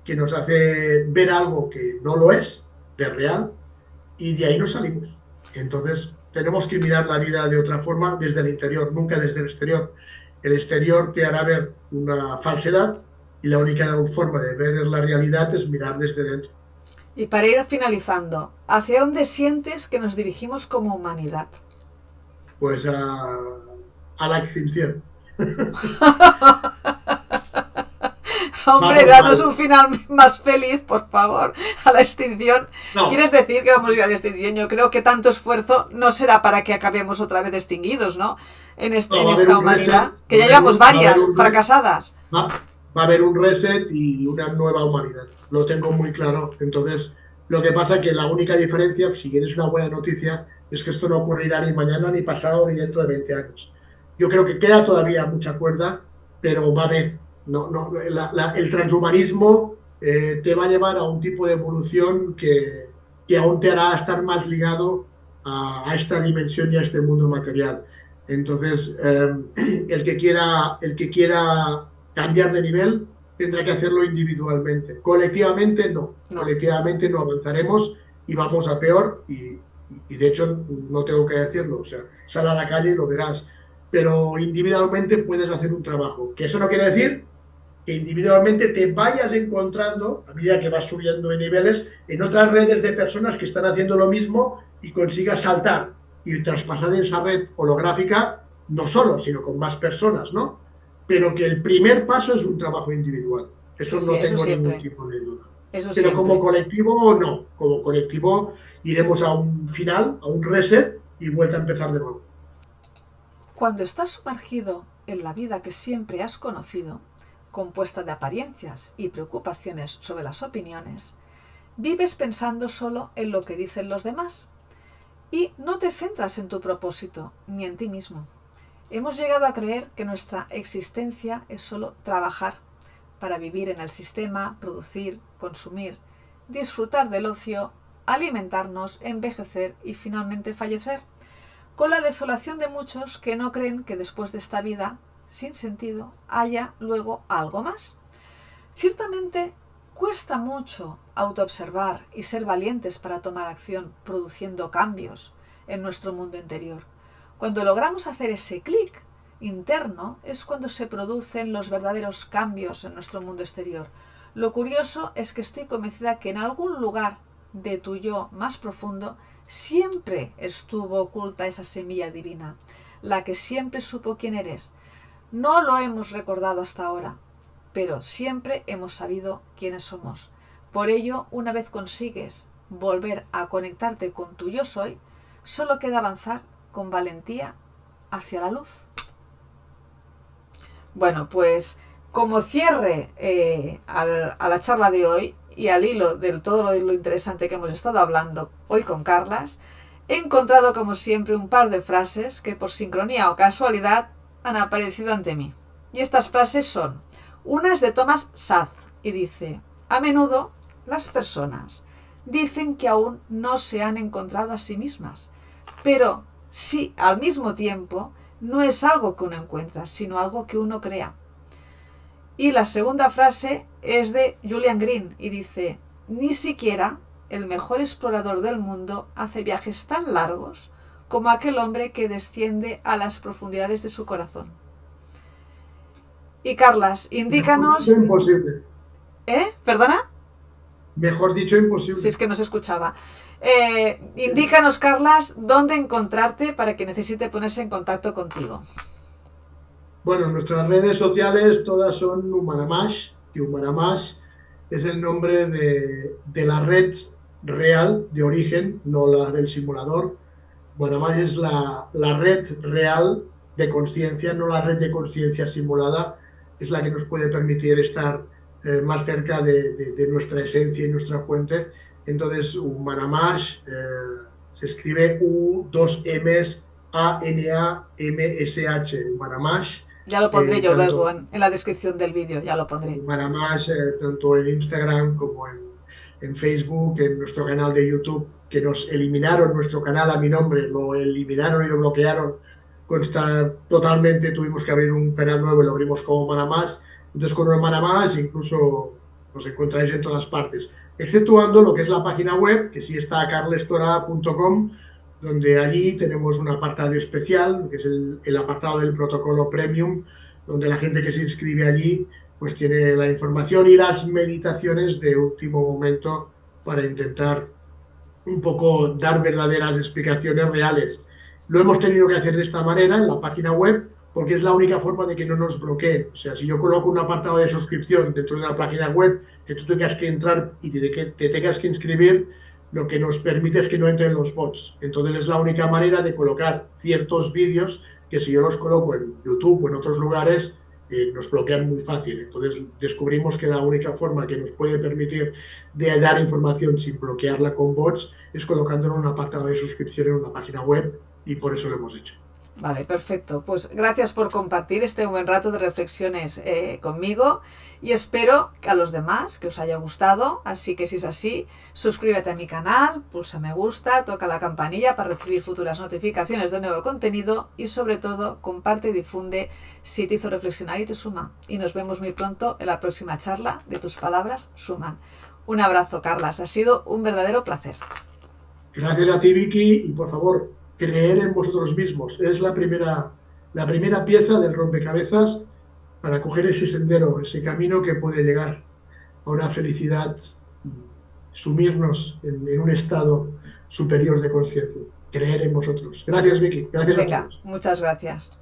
que nos hace ver algo que no lo es, de real, y de ahí no salimos. Entonces, tenemos que mirar la vida de otra forma desde el interior, nunca desde el exterior. El exterior te hará ver una falsedad y la única forma de ver la realidad es mirar desde dentro. Y para ir finalizando, ¿hacia dónde sientes que nos dirigimos como humanidad? Pues a la extinción. Hombre, Vamos danos mal. un final más feliz, por favor, a la extinción. No, ¿Quieres decir que vamos a ir a la extinción? Yo creo que tanto esfuerzo no será para que acabemos otra vez extinguidos, ¿no? no, En va a haber esta un reset, humanidad, que ya llevamos va a haber varias fracasadas. va, va a haber un reset y una nueva humanidad. Lo tengo muy claro. Entonces, lo que pasa es que la única diferencia, si quieres una buena noticia, es que esto no ocurrirá ni mañana, ni pasado, ni dentro de 20 años. Yo creo que queda todavía mucha cuerda, pero va a haber. No, no, el transhumanismo te va a llevar a un tipo de evolución que aún te hará estar más ligado a esta dimensión y a este mundo material. Entonces, el que quiera cambiar de nivel tendrá que hacerlo individualmente. No. Colectivamente no avanzaremos y vamos a peor y de hecho no tengo que decirlo, o sea, sal a la calle y lo verás, pero individualmente puedes hacer un trabajo, que eso no quiere decir que individualmente te vayas encontrando, a medida que vas subiendo de niveles, en otras redes de personas que están haciendo lo mismo y consigas saltar y traspasar esa red holográfica, no solo, sino con más personas, ¿no? Pero que el primer paso es un trabajo individual. Sí, Eso sí, no eso tengo ningún siempre. tipo de duda. Eso Pero como siempre. colectivo, no. Como colectivo iremos a un final, a un reset y vuelta a empezar de nuevo. Cuando estás sumergido en la vida que siempre has conocido, compuesta de apariencias y preocupaciones sobre las opiniones, vives pensando solo en lo que dicen los demás y no te centras en tu propósito ni en ti mismo. Hemos llegado a creer que nuestra existencia es solo trabajar para vivir en el sistema, producir, consumir, disfrutar del ocio, alimentarnos, envejecer y finalmente fallecer, con la desolación de muchos que no creen que después de esta vida sin sentido haya luego algo más. Ciertamente cuesta mucho autoobservar y ser valientes para tomar acción produciendo cambios en nuestro mundo interior. Cuando logramos hacer ese clic interno es cuando se producen los verdaderos cambios en nuestro mundo exterior. Lo curioso es que estoy convencida que en algún lugar de tu yo más profundo siempre estuvo oculta esa semilla divina, la que siempre supo quién eres. No lo hemos recordado hasta ahora, pero siempre hemos sabido quiénes somos. Por ello, una vez consigues volver a conectarte con tu yo soy, solo queda avanzar con valentía hacia la luz. Bueno, pues como cierre a la charla de hoy y al hilo de todo lo interesante que hemos estado hablando hoy con Carlas, he encontrado como siempre un par de frases que por sincronía o casualidad han aparecido ante mí. Y estas frases son, una es de Thomas Szasz y dice, a menudo las personas dicen que aún no se han encontrado a sí mismas, pero sí al mismo tiempo no es algo que uno encuentra, sino algo que uno crea. Y la segunda frase es de Julian Green y dice, ni siquiera el mejor explorador del mundo hace viajes tan largos como aquel hombre que desciende a las profundidades de su corazón. Y Carlas, Mejor dicho, indícanos... imposible. ¿Perdona? Mejor dicho, Si es imposible. que no se escuchaba. Indícanos, Carlas, dónde encontrarte para que necesite ponerse en contacto contigo. Bueno, nuestras redes sociales todas son Humanamash, y Humanamash es el nombre de la red real de origen, no la del simulador. Humanamash es la red real de conciencia, no la red de conciencia simulada, es la que nos puede permitir estar más cerca de nuestra esencia y nuestra fuente. Entonces, Humanamash se escribe U2M's Humanamash. Ya lo pondré yo luego Tanto en la descripción del vídeo, ya lo pondré. para más, tanto en Instagram como en Facebook, en nuestro canal de YouTube, que nos eliminaron nuestro canal a mi nombre, lo eliminaron y lo bloquearon totalmente, tuvimos que abrir un canal nuevo y lo abrimos como Manamás. Entonces, con una hermana más, incluso nos encontráis en todas partes, exceptuando lo que es la página web, que sí está carlestora.com, donde allí tenemos un apartado especial, que es el apartado del protocolo premium, donde la gente que se inscribe allí pues tiene la información y las meditaciones de último momento para intentar un poco dar verdaderas explicaciones reales. Lo hemos tenido que hacer de esta manera en la página web porque es la única forma de que no nos bloqueen. O sea, si yo coloco un apartado de suscripción dentro de la página web, que tú tengas que entrar y te tengas que inscribir, lo que nos permite es que no entren los bots. Entonces es la única manera de colocar ciertos vídeos que si yo los coloco en YouTube o en otros lugares, nos bloquean muy fácil. Entonces descubrimos que la única forma que nos puede permitir de dar información sin bloquearla con bots es colocándolo en un apartado de suscripción en una página web y por eso lo hemos hecho. Vale, perfecto. Pues gracias por compartir este buen rato de reflexiones conmigo y espero que a los demás que os haya gustado. Así que si es así, suscríbete a mi canal, pulsa me gusta, toca la campanilla para recibir futuras notificaciones de nuevo contenido y sobre todo comparte y difunde si te hizo reflexionar y te suma. Y nos vemos muy pronto en la próxima charla de Tus palabras suman. Un abrazo, Carlas. Ha sido un verdadero placer. Gracias a ti, Vicky, y por favor, creer en vosotros mismos. Es la primera pieza del rompecabezas para coger ese sendero, ese camino que puede llegar a una felicidad y sumirnos en un estado superior de conciencia. Creer en vosotros. Gracias, Vicky. Gracias a Venga, todos. muchas gracias.